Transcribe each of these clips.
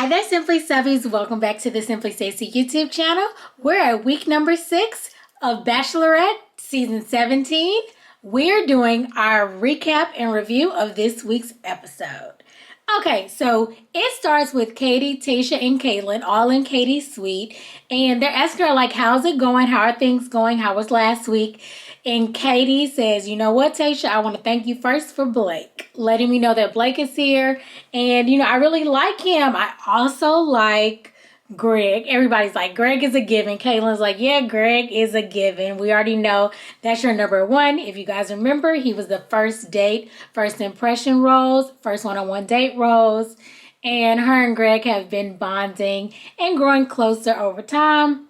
there, Simpli Subbies. Welcome back to the Simply Stacey YouTube channel. We're at week number 6 of Bachelorette season 17. We're doing our recap and review of this week's episode. Okay, so it starts with Katie, Tayshia, and Caitlin all in Katie's suite. And they're asking her, like, how's it going? How are things going? How was last week? And Katie says, you know what, Tayshia, I want to thank you first for Blake, letting me know that Blake is here. And, I really like him. I also like Greg. Everybody's like, Greg is a given. Caitlin's like, yeah, Greg is a given. We already know that's your number one. If you guys remember, he was the first date, first impression rose, first one-on-one date rose. And her and Greg have been bonding and growing closer over time.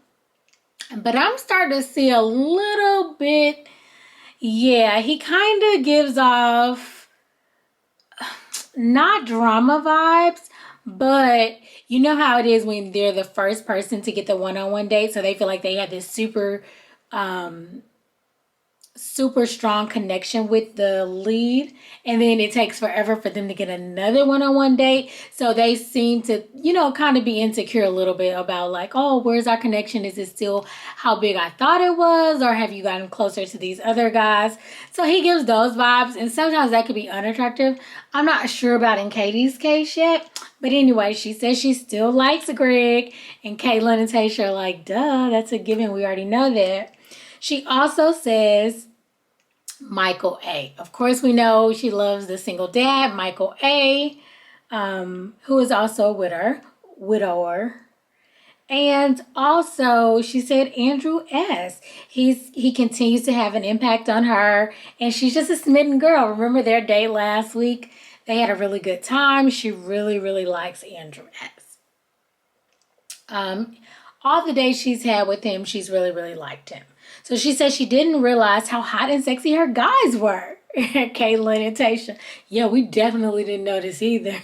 But I'm starting to see a little bit, he kind of gives off not drama vibes, but you know how it is when they're the first person to get the one-on-one date, so they feel like they have this super strong connection with the lead, and then it takes forever for them to get another one-on-one date. So they seem to, kind of be insecure a little bit about like, oh, where's our connection? Is it still how big I thought it was, or have you gotten closer to these other guys? So he gives those vibes, and sometimes that could be unattractive. I'm not sure about in Katie's case yet, but anyway, she says she still likes Greg, and Caitlin and Tayshia are like, duh, that's a given. We already know that. She also says Michael A. Of course, we know she loves the single dad, Michael A., who is also a widower. And also, she said Andrew S. He continues to have an impact on her, and she's just a smitten girl. Remember their date last week? They had a really good time. She really, really likes Andrew S. All the days she's had with him, she's really, really liked him. So she said she didn't realize how hot and sexy her guys were. Caitlin and Tayshia. Yeah, we definitely didn't notice either.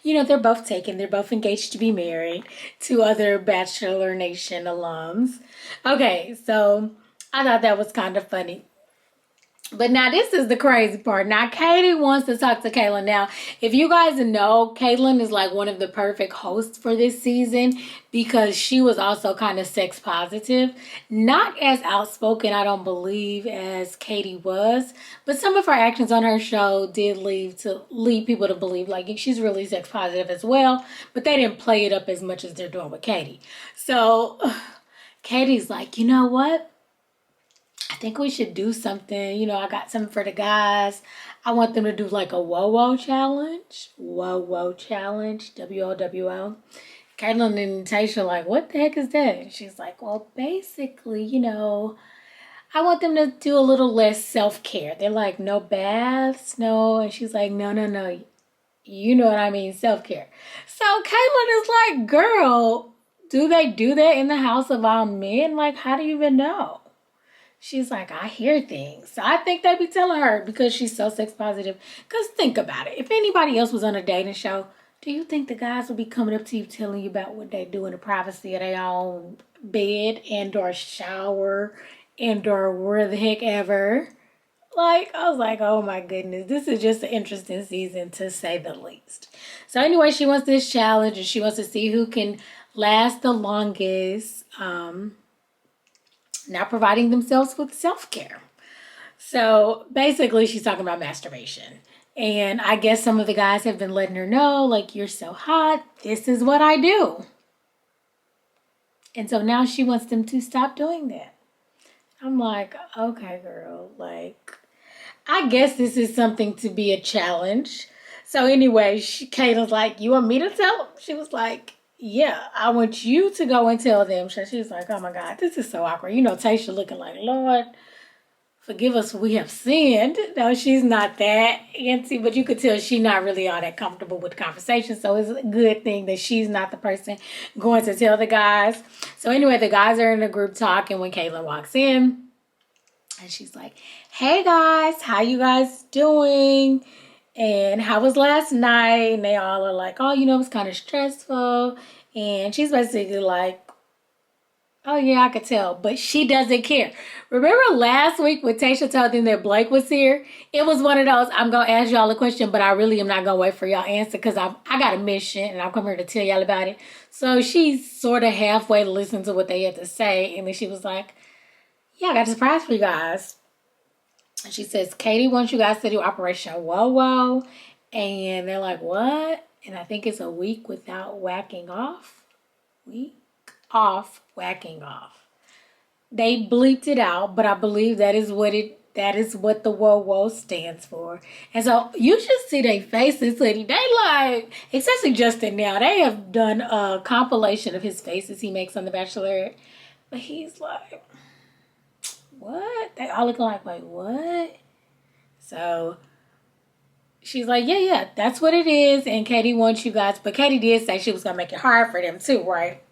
They're both taken. They're both engaged to be married to other Bachelor Nation alums. Okay, so I thought that was kind of funny. But now this is the crazy part. Now Katie wants to talk to Caitlin. Now, if you guys know, Caitlin is like one of the perfect hosts for this season because she was also kind of sex positive. Not as outspoken, I don't believe, as Katie was. But some of her actions on her show did lead people to believe like she's really sex positive as well. But they didn't play it up as much as they're doing with Katie. So Katie's like, you know what? I think we should do something. I got something for the guys. I want them to do like a WOWO challenge. WOWO challenge. WOWO. Caitlin and Tayshia are like, what the heck is that? And she's like, well, basically, I want them to do a little less self-care. They're like, no baths, no. And she's like, no. You know what I mean, self-care. So Caitlin is like, girl, do they do that in the house of all men? Like, how do you even know? She's like, I hear things. So I think they be telling her because she's so sex positive. Because think about it. If anybody else was on a dating show, do you think the guys would be coming up to you telling you about what they do in the privacy of their own bed and or shower and or where the heck ever? Like, I was like, oh my goodness. This is just an interesting season to say the least. So anyway, she wants this challenge and she wants to see who can last the longest. Not providing themselves with self-care. So basically she's talking about masturbation. And I guess some of the guys have been letting her know, like, you're so hot. This is what I do. And so now she wants them to stop doing that. I'm like, okay, girl. Like, I guess this is something to be a challenge. So anyway, Caitlin's like, you want me to tell them? She was like, yeah, I want you to go and tell them. So she's like, oh my God, this is so awkward. Tayshia looking like, Lord, forgive us, we have sinned. No, she's not that antsy, but you could tell she's not really all that comfortable with the conversation. So it's a good thing that she's not the person going to tell the guys. So anyway, the guys are in a group talking when Caitlin walks in. And she's like, hey guys, how you guys doing? And how was last night? And they all are like, oh, it was kind of stressful. And she's basically like, Oh, yeah, I could tell. But she doesn't care. Remember last week when Tayshia told them that Blake was here? It was one of those, I'm going to ask y'all a question, but I really am not going to wait for y'all answer because I got a mission and I'm coming here to tell y'all about it. So she sort of halfway listened to what they had to say. And then she was like, yeah, I got a surprise for you guys. And she says, Katie wants you guys to do Operation Whoa Whoa. And they're like, what? And I think it's a week without whacking off. Week off whacking off. They bleeped it out, but I believe that is what the whoa whoa stands for. And so you should see their faces, honey. They like, especially Justin now, they have done a compilation of his faces he makes on The Bachelorette. But he's like, what? They all look like, wait, what? So she's like, yeah, that's what it is. And Katie wants you guys, but Katie did say she was going to make it hard for them too, right?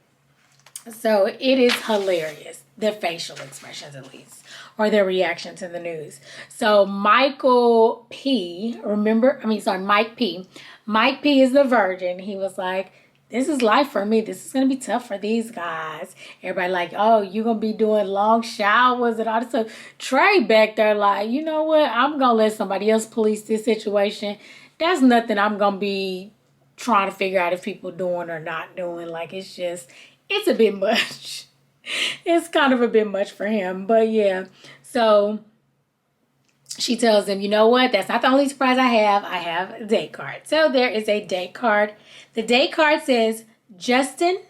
So it is hilarious. Their facial expressions, at least, or their reaction to the news. So Mike P. Mike P is the virgin. He was like, this is life for me. This is going to be tough for these guys. Everybody like, oh, you're going to be doing long showers and all this stuff. Trey back there like, you know what? I'm going to let somebody else police this situation. That's nothing I'm going to be trying to figure out if people doing or not doing. Like, it's a bit much. It's kind of a bit much for him. But yeah, so she tells him, you know what? That's not the only surprise I have. I have a date card. So there is a date card. The date card says, Justin,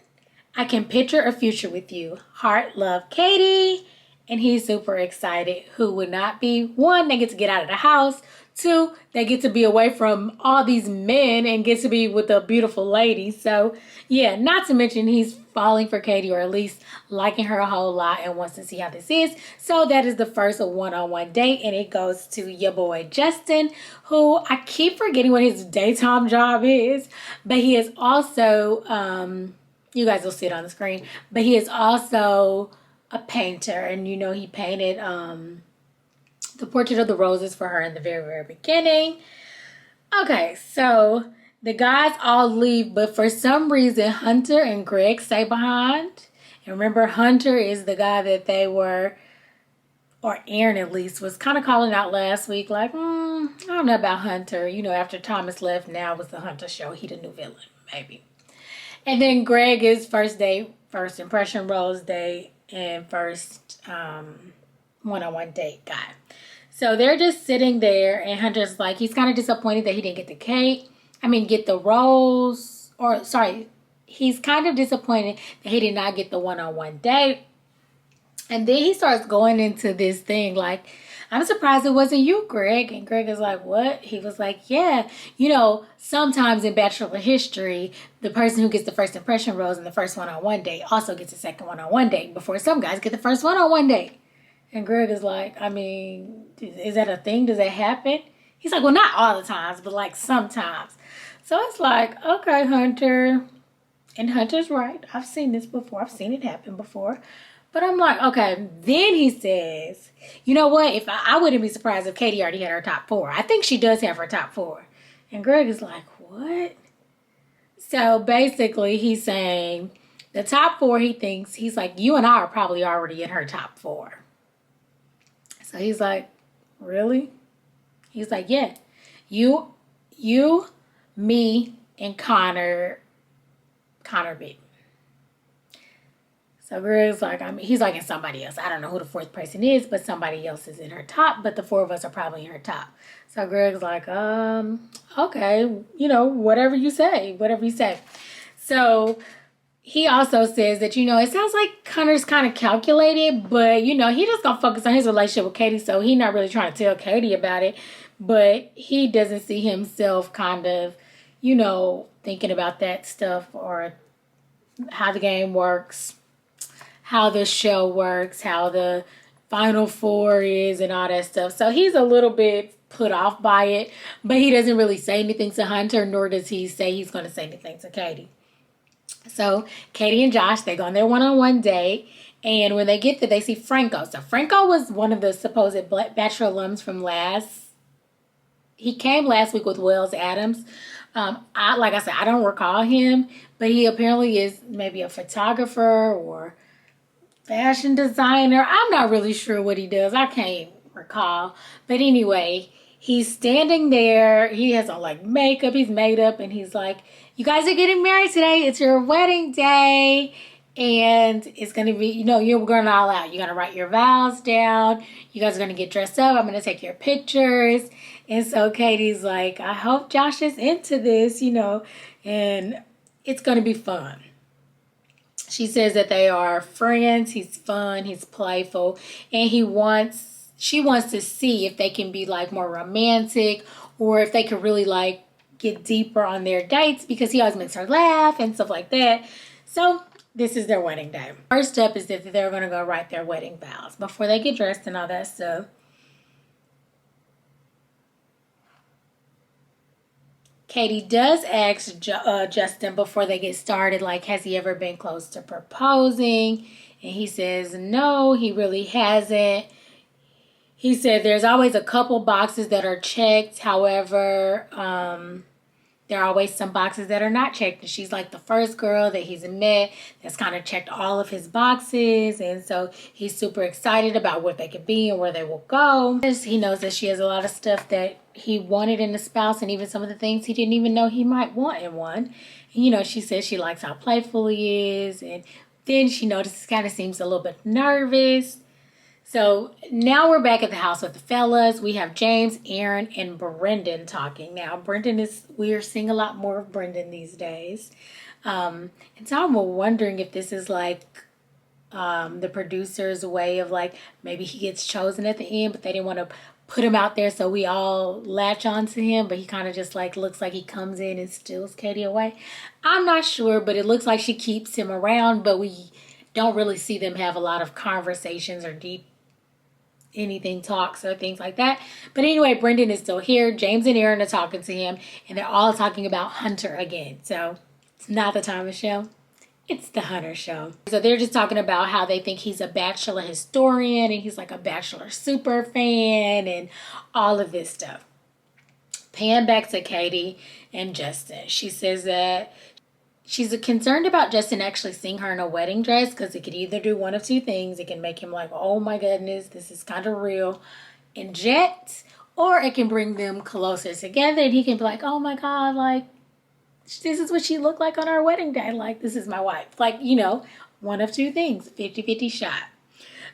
I can picture a future with you. Heart, love, Katie. And he's super excited. Who would not be? One, they get to get out of the house. Two, they get to be away from all these men and get to be with a beautiful lady. So, yeah, not to mention he's falling for Katie, or at least liking her a whole lot and wants to see how this is. So that is the first one-on-one date, and it goes to your boy Justin, who I keep forgetting what his daytime job is, but he is also, you guys will see it on the screen, but he is also a painter, and you know he painted the portrait of the roses for her in the very, very beginning. Okay, so the guys all leave, but for some reason, Hunter and Greg stay behind. And remember, Hunter is the guy that they were, or Aaron at least, was kind of calling out last week, like, I don't know about Hunter. You know, after Thomas left, now was the Hunter show. He the new villain, maybe. And then Greg is first date, first impression, rose date, and first one-on-one date guy. So they're just sitting there, and Hunter's like, he's kind of disappointed that he didn't get the rose, or sorry, he's kind of disappointed that he did not get the one-on-one date. And then he starts going into this thing like, I'm surprised it wasn't you, Greg. And Greg is like, what? He was like, yeah, you know, sometimes in Bachelor history, the person who gets the first impression rose in the first one-on-one date also gets the second one-on-one date before some guys get the first one-on-one date. And Greg is like, I mean, is that a thing? Does that happen? He's like, well, not all the times, but like sometimes. So it's like, okay, Hunter. And Hunter's right. I've seen this before. I've seen it happen before. But I'm like, okay. Then he says, you know what? If I wouldn't be surprised if Katie already had her top 4. I think she does have her top 4. And Greg is like, what? So basically he's saying the top 4 he thinks, he's like, you and I are probably already in her top 4. So he's like, really? He's like, yeah. You, me, and Connor beat. So Greg's like, he's like, and somebody else. I don't know who the 4th person is, but somebody else is in her top, but the 4 of us are probably in her top. So Greg's like, okay, you know, whatever you say. So he also says that, you know, it sounds like Connor's kind of calculated, but, you know, he just gonna focus on his relationship with Katie, so he's not really trying to tell Katie about it, but he doesn't see himself kind of, you know, thinking about that stuff or how the game works, how the show works, how the Final 4 is and all that stuff. So he's a little bit put off by it, but he doesn't really say anything to Hunter, nor does he say he's going to say anything to Katie. So Katie and Josh, they go on their one-on-one date, and when they get there, they see Franco. So Franco was one of the supposed Bachelor alums from he came last week with Wells Adams. Like I said, I don't recall him, but he apparently is maybe a photographer or fashion designer. I'm not really sure what he does. I can't recall. But anyway, he's standing there. He has on like makeup. He's made up and he's like, you guys are getting married today. It's your wedding day. And it's going to be, you know, you're going all out. You're going to write your vows down. You guys are going to get dressed up. I'm going to take your pictures. And so Katie's like, I hope Josh is into this, you know, and it's going to be fun. She says that they are friends. He's fun. He's playful. And she wants to see if they can be like more romantic or if they could really like get deeper on their dates because he always makes her laugh and stuff like that. So this is their wedding day. First up is that they're going to go write their wedding vows before they get dressed and all that stuff. Katie does ask Justin before they get started, like, has he ever been close to proposing? And he says, no, he really hasn't. He said there's always a couple boxes that are checked. However, there are always some boxes that are not checked. And she's like the first girl that he's met that's kind of checked all of his boxes. And so he's super excited about what they could be and where they will go. He knows that she has a lot of stuff that he wanted in a spouse and even some of the things he didn't even know he might want in one. And, you know, she says she likes how playful he is. And then she notices kind of seems a little bit nervous. So now we're back at the house with the fellas. We have James, Aaron, and Brendan talking. Now, we are seeing a lot more of Brendan these days. And so I'm wondering if this is like the producer's way of like, maybe he gets chosen at the end, but they didn't want to put him out there so we all latch on to him. But he kind of just like looks like he comes in and steals Katie away. I'm not sure, but it looks like she keeps him around, but we don't really see them have a lot of conversations or deep talks or things like that. But anyway, Brendan is still here. James and Aaron are talking to him and they're all talking about Hunter again. So it's not the Thomas show. It's the Hunter show. So they're just talking about how they think he's a Bachelor historian and he's like a Bachelor super fan and all of this stuff. Pan back to Katie and Justin. She says that she's concerned about Justin actually seeing her in a wedding dress because it could either do one of two things. It can make him like, oh my goodness, this is kind of real and jet, or it can bring them closer together and he can be like, oh my God, like, this is what she looked like on our wedding day. Like, this is my wife. Like, you know, one of two things, 50-50 shot.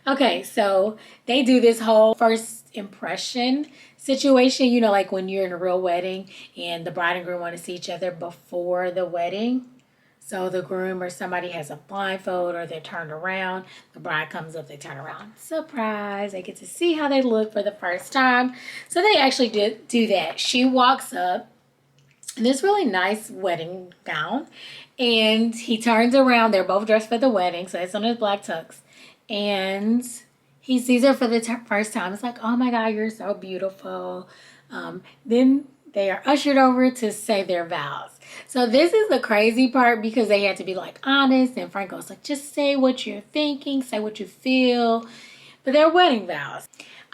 Okay, so they do this whole first impression situation, you know, like when you're in a real wedding and the bride and groom want to see each other before the wedding. So the groom or somebody has a blindfold or they're turned around. The bride comes up, they turn around. Surprise. They get to see how they look for the first time. So they actually did do that. She walks up in this really nice wedding gown. And he turns around. They're both dressed for the wedding. So it's on his black tux. And he sees her for the first time. It's like, oh my God, you're so beautiful. Then they are ushered over to say their vows. So this is the crazy part because they had to be like honest. And Franco's like, just say what you're thinking, say what you feel. But they're wedding vows.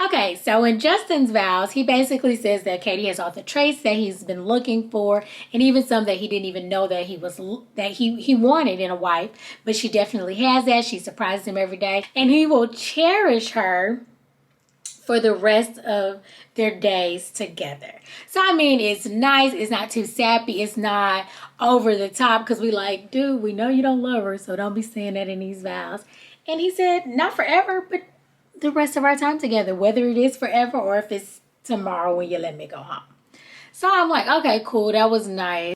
Okay, so in Justin's vows, he basically says that Katie has all the traits that he's been looking for, and even some that he didn't even know that he wanted in a wife. But she definitely has that. She surprises him every day, and he will cherish her for the rest of their days together. So, I mean, it's nice. It's not too sappy. It's not over the top because we like, dude, we know you don't love her, so don't be saying that in these vows. And he said, not forever, but the rest of our time together, whether it is forever or if it's tomorrow when you let me go home. So I'm like, okay, cool. That was nice.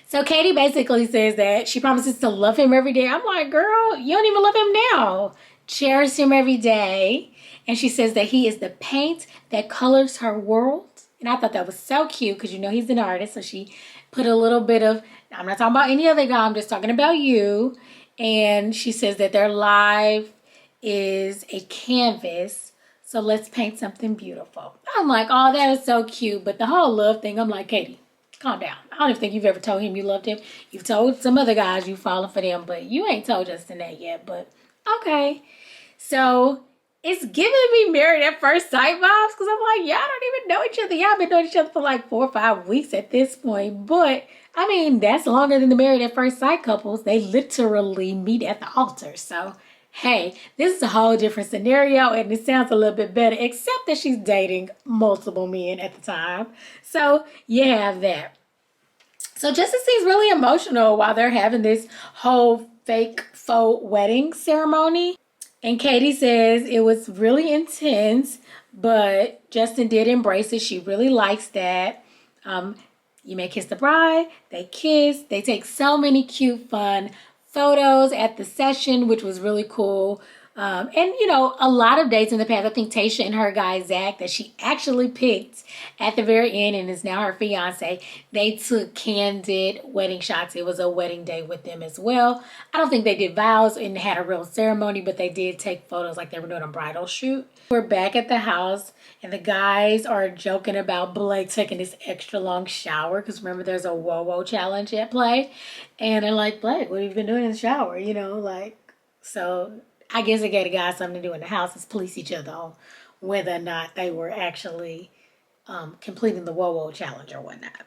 So Katie basically says that she promises to love him every day. I'm like, girl, you don't even love him now. Cherish him every day. And she says that he is the paint that colors her world. And I thought that was so cute because, you know, he's an artist. So she put a little bit of, I'm not talking about any other guy. I'm just talking about you. And she says that their life is a canvas. So let's paint something beautiful. I'm like, oh, that is so cute. But the whole love thing, I'm like, Katie, calm down. I don't even think you've ever told him you loved him. You've told some other guys you've fallen for them, but you ain't told Justin that yet. But okay. So it's giving me married at first sight vibes because I'm like, y'all don't even know each other. Y'all been knowing each other for like 4 or 5 weeks at this point. But I mean, that's longer than the married at first sight couples. They literally meet at the altar. So Hey, this is a whole different scenario and it sounds a little bit better, except that she's dating multiple men at the time. So you have that. So Justin seems really emotional while they're having this whole fake faux wedding ceremony. And Katie says it was really intense, but Justin did embrace it. She really likes that. You may kiss the bride. They kiss. They take so many cute, fun photos at the session, which was really cool. And, you know, a lot of dates in the past, I think Tayshia and her guy, Zach, that she actually picked at the very end and is now her fiance, they took candid wedding shots. It was a wedding day with them as well. I don't think they did vows and had a real ceremony, but they did take photos like they were doing a bridal shoot. We're back at the house and the guys are joking about Blake taking this extra long shower because remember there's a whoa challenge at play. And they're like, Blake, what have you been doing in the shower? You know, like, so I guess it gave the guys something to do in the house is police each other on whether or not they were actually completing the whoa challenge or whatnot.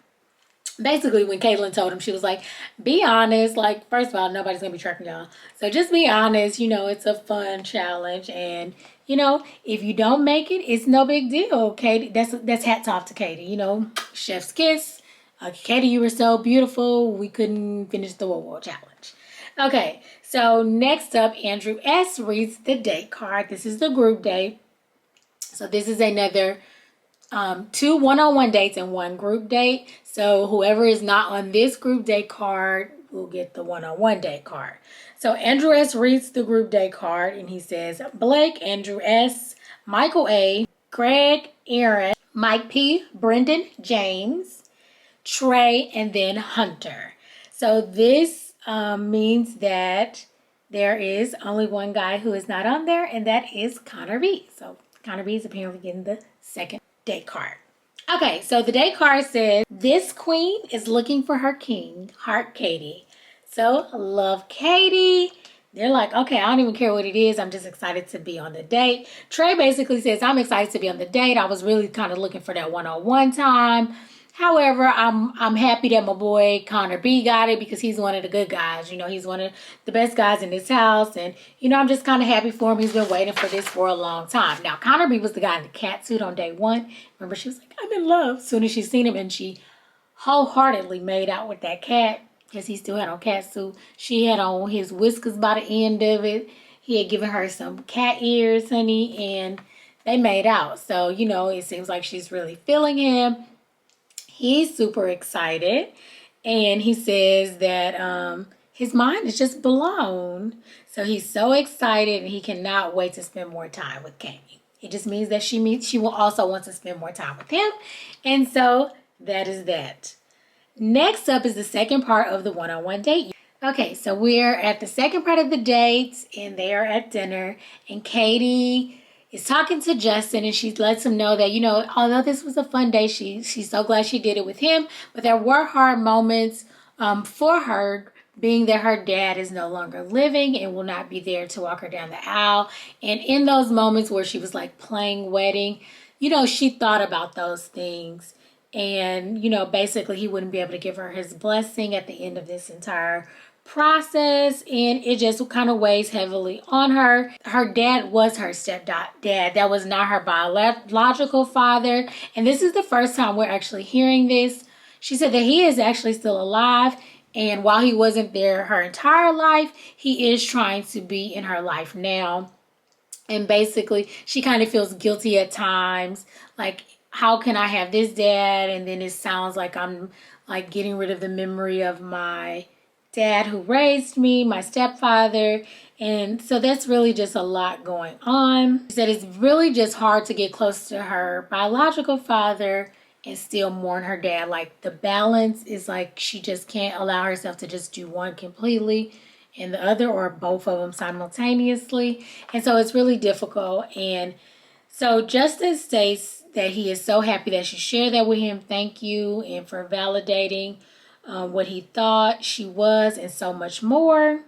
Basically, when Caitlyn told him, she was like, be honest. Like, first of all, nobody's going to be tracking y'all. So just be honest. You know, it's a fun challenge. And, you know, if you don't make it, it's no big deal. Katie, that's hats off to Katie. You know, chef's kiss. Katie, you were so beautiful. We couldn't finish the whoa challenge. Okay, so next up, Andrew S. reads the date card. This is the group date. So this is another 2 one-on-one dates and 1 group date. So whoever is not on this group date card will get the one-on-one date card. So Andrew S. reads the group date card and he says, Blake, Andrew S., Michael A., Greg, Aaron, Mike P., Brendan, James, Trey, and then Hunter. So this means that there is only one guy who is not on there, and that is Connor B. So Connor B is apparently getting the second date card. Okay, so the date card says, this queen is looking for her king, heart Katie. So love Katie. They're like, okay, I don't even care what it is. I'm just excited to be on the date. Trey basically says, I'm excited to be on the date. I was really kind of looking for that one-on-one time. However, I'm happy that my boy Connor B got it because he's one of the good guys. You know, he's one of the best guys in this house. And, you know, I'm just kind of happy for him. He's been waiting for this for a long time. Now, Connor B was the guy in the cat suit on day 1. Remember, she was like, I'm in love. As soon as she seen him and she wholeheartedly made out with that cat because he still had on cat suit. She had on his whiskers by the end of it. He had given her some cat ears, honey, and they made out. So, you know, it seems like she's really feeling him. He's super excited, and he says that his mind is just blown. So he's so excited, and he cannot wait to spend more time with Katie. It just means that she will also want to spend more time with him, and so that is that. Next up is the second part of the one-on-one date. Okay, so we're at the second part of the date, and they are at dinner, and Katie is talking to Justin, and she lets him know that, you know, although this was a fun day, she's so glad she did it with him, but there were hard moments for her, being that her dad is no longer living and will not be there to walk her down the aisle. And in those moments where she was like playing wedding, you know, she thought about those things. And, you know, basically he wouldn't be able to give her his blessing at the end of this entire process, and it just kind of weighs heavily on her. Her dad was her stepdad. That was not her biological father, and this is the first time we're actually hearing this. She said that he is actually still alive, and while he wasn't there her entire life, he is trying to be in her life now. And basically she kind of feels guilty at times, like, how can I have this dad and then it sounds like I'm like getting rid of the memory of my dad who raised me, my stepfather. And so that's really just a lot going on. She said it's really just hard to get close to her biological father and still mourn her dad. Like, the balance is like she just can't allow herself to just do one completely and the other, or both of them simultaneously. And so it's really difficult. And so Justin states that he is so happy that she shared that with him. Thank you, and for validating what he thought she was, and so much more.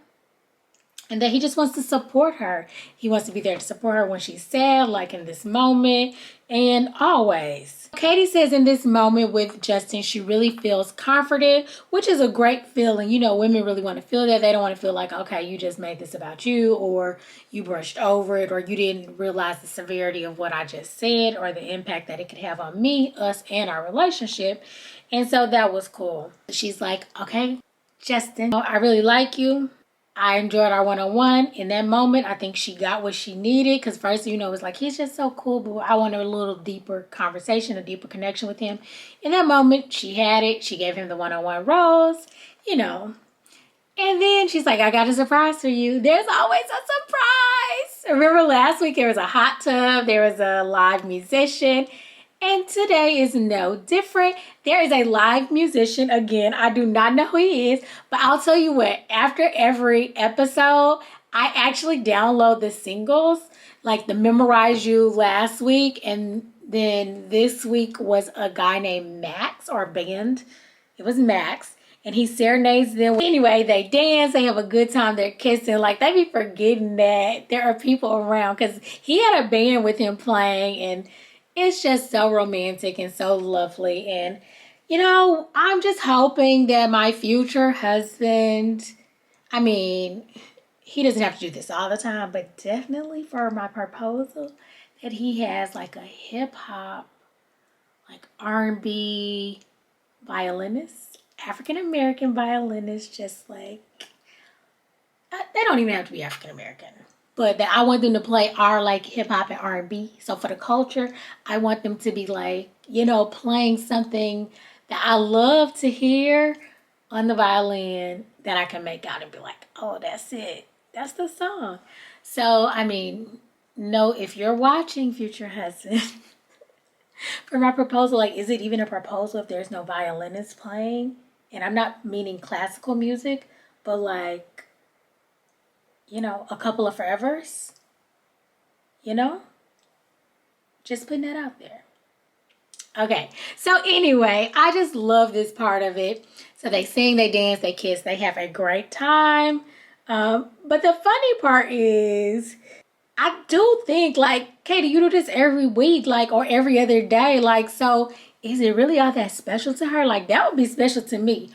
And that he just wants to support her. He wants to be there to support her when she's sad, like in this moment, and always. Katie says in this moment with Justin, she really feels comforted, which is a great feeling. You know, women really want to feel that. They don't want to feel like, okay, you just made this about you, or you brushed over it, or you didn't realize the severity of what I just said, or the impact that it could have on me, us, and our relationship. And so that was cool. She's like, okay, Justin, I really like you. I enjoyed our one-on-one. In that moment, I think she got what she needed. Because first, you know, it was like, he's just so cool. But I wanted a little deeper conversation, a deeper connection with him. In that moment, she had it. She gave him the one-on-one rose, you know. And then she's like, I got a surprise for you. There's always a surprise. Remember last week, there was a hot tub. There was a live musician. And today is no different. There is a live musician. Again, I do not know who he is, but I'll tell you what, after every episode, I actually download the singles, like the Memorize You last week, and then this week was a guy named Max, or a band. It was Max, and he serenades them. Anyway, they dance, they have a good time, they're kissing. Like, they be forgetting that there are people around, because he had a band with him playing, and it's just so romantic and so lovely. And, you know, I'm just hoping that my future husband, I mean, he doesn't have to do this all the time, but definitely for my proposal, that he has like a hip hop, like R&B violinist, African American violinist, just like, they don't even have to be African American. But that I want them to play our like hip hop and R&B. So for the culture, I want them to be like, you know, playing something that I love to hear on the violin that I can make out and be like, oh, that's it. That's the song. So, I mean, no, if you're watching, future husband, for my proposal, like, is it even a proposal if there's no violinist playing? And I'm not meaning classical music, but like, you know, a couple of forevers, you know, just putting that out there. Okay, so anyway, I just love this part of it. So they sing, they dance, they kiss, they have a great time. But the funny part is, I do think, like, Katie, you do this every week, like, or every other day. Like, so is it really all that special to her? Like, that would be special to me.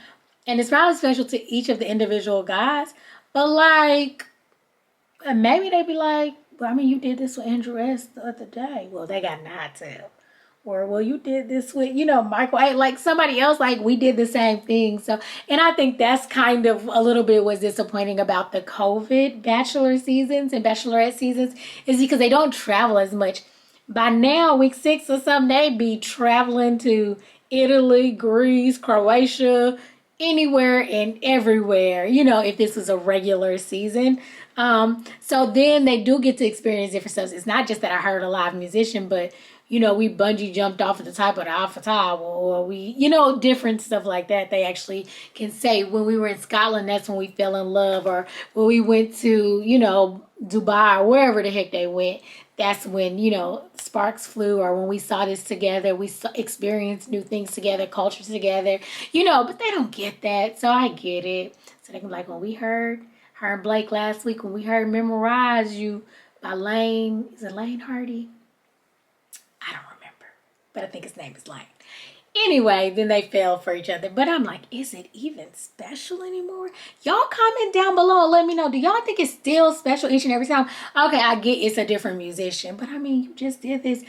And it's probably special to each of the individual guys. But, like, maybe they'd be like, well, I mean, you did this with Andrew S. the other day. Well, they got in the hot tub. Or, well, you did this with, you know, Michael. Like somebody else, like we did the same thing. So, and I think that's kind of a little bit was disappointing about the COVID Bachelor seasons and Bachelorette seasons, is because they don't travel as much. By now, week 6 or something, they'd be traveling to Italy, Greece, Croatia, anywhere and everywhere, you know, if this was a regular season. So then they do get to experience different stuff. It's not just that I heard a live musician, but, you know, we bungee jumped off at the top of the Eiffel Tower, or we, you know, different stuff like that. They actually can say when we were in Scotland, that's when we fell in love, or when we went to, you know, Dubai or wherever the heck they went. That's when, you know, sparks flew, or when we saw this together, we experienced new things together, cultures together, you know, but they don't get that. So I get it. So they can be like, when we heard her and Blake last week, when we heard Memorize You by Lane, is it Lane Hardy? I don't remember, but I think his name is Lane. Anyway, then they fell for each other. But I'm like, is it even special anymore? Y'all comment down below and let me know. Do y'all think it's still special each and every time? Okay, I get it's a different musician. But I mean, you just did this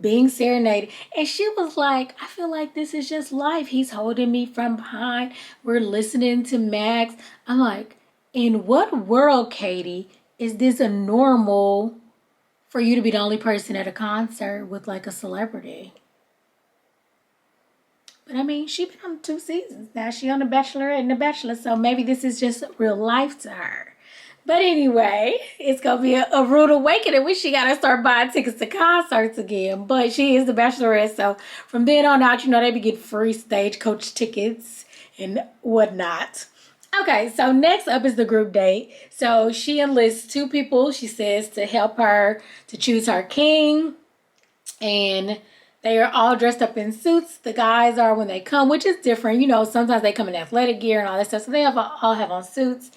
being serenaded. And she was like, I feel like this is just life. He's holding me from behind. We're listening to Max. I'm like, in what world, Katie, is this a normal for you to be the only person at a concert with like a celebrity? But I mean, she's been on 2 seasons. Now she on The Bachelorette and The Bachelor. So maybe this is just real life to her. But anyway, it's going to be a rude awakening when she got to start buying tickets to concerts again. But she is The Bachelorette. So from then on out, you know, they be getting free stagecoach tickets and whatnot. Okay, so next up is the group date. So she enlists 2 people, she says, to help her to choose her king. And they are all dressed up in suits. The guys are when they come, which is different. You know, sometimes they come in athletic gear and all that stuff. So they all have on suits.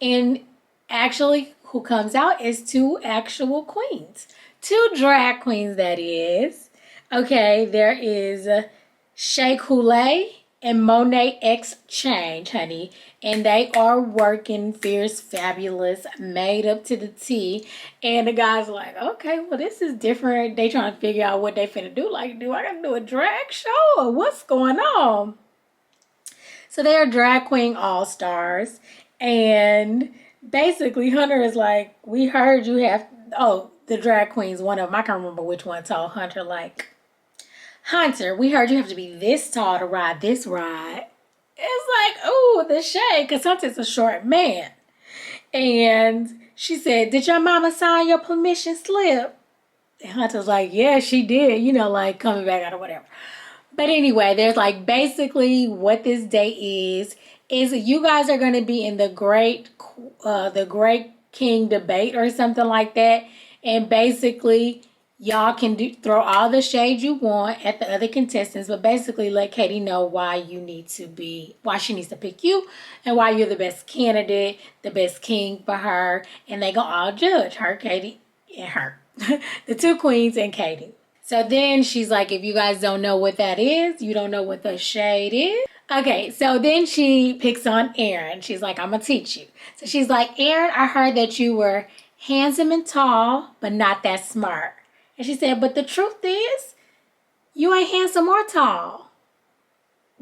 And Actually, who comes out is two actual queens. Two drag queens, that is. Okay, there is Shea Coulee and Monet Exchange, honey. And they are working fierce, fabulous, made up to the T. And the guy's like, okay, well, this is different. They trying to figure out what they finna do. Like, do I gotta do a drag show or what's going on? So they are drag queen all-stars. And basically, Hunter is like, we heard you have, the drag queens, one of them, I can't remember which one, told Hunter, like, Hunter, we heard you have to be this tall to ride this ride. It's like, ooh, the shade, because Hunter's a short man. And she said, did your mama sign your permission slip? And Hunter's like, yeah, she did, like coming back out or whatever. But anyway, there's like basically what this day is you guys are going to be in the Great King debate or something like that. And basically, y'all can throw all the shade you want at the other contestants, but basically let Katie know why she needs to pick you and why you're the best candidate, the best king for her. And they gonna all judge her, Katie, and her. The two queens and Katie. So then she's like, if you guys don't know what that is, you don't know what the shade is. Okay, so then she picks on Aaron. She's like, I'm going to teach you. So she's like, Aaron, I heard that you were handsome and tall, but not that smart. And she said, but the truth is, you ain't handsome or tall.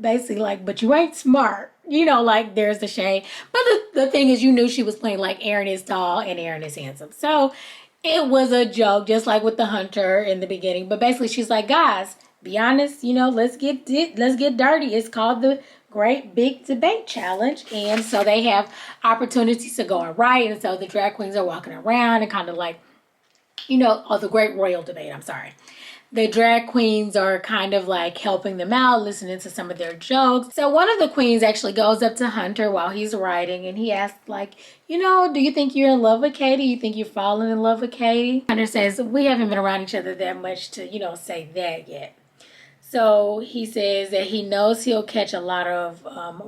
Basically, like, but you ain't smart. Like, there's the shade. But the thing is, you knew she was playing like Aaron is tall and Aaron is handsome. So it was a joke, just like with the Hunter in the beginning. But basically, she's like, guys, be honest, let's get dirty. It's called the Great Big Debate Challenge. And so they have opportunities to go and write. And so the drag queens are walking around and kind of like, the Great Royal Debate, I'm sorry. The drag queens are kind of like helping them out, listening to some of their jokes. So one of the queens actually goes up to Hunter while he's writing and he asks like, do you think you're in love with Katie? You think you're falling in love with Katie? Hunter says, we haven't been around each other that much to, say that yet. So he says that he knows he'll catch a lot of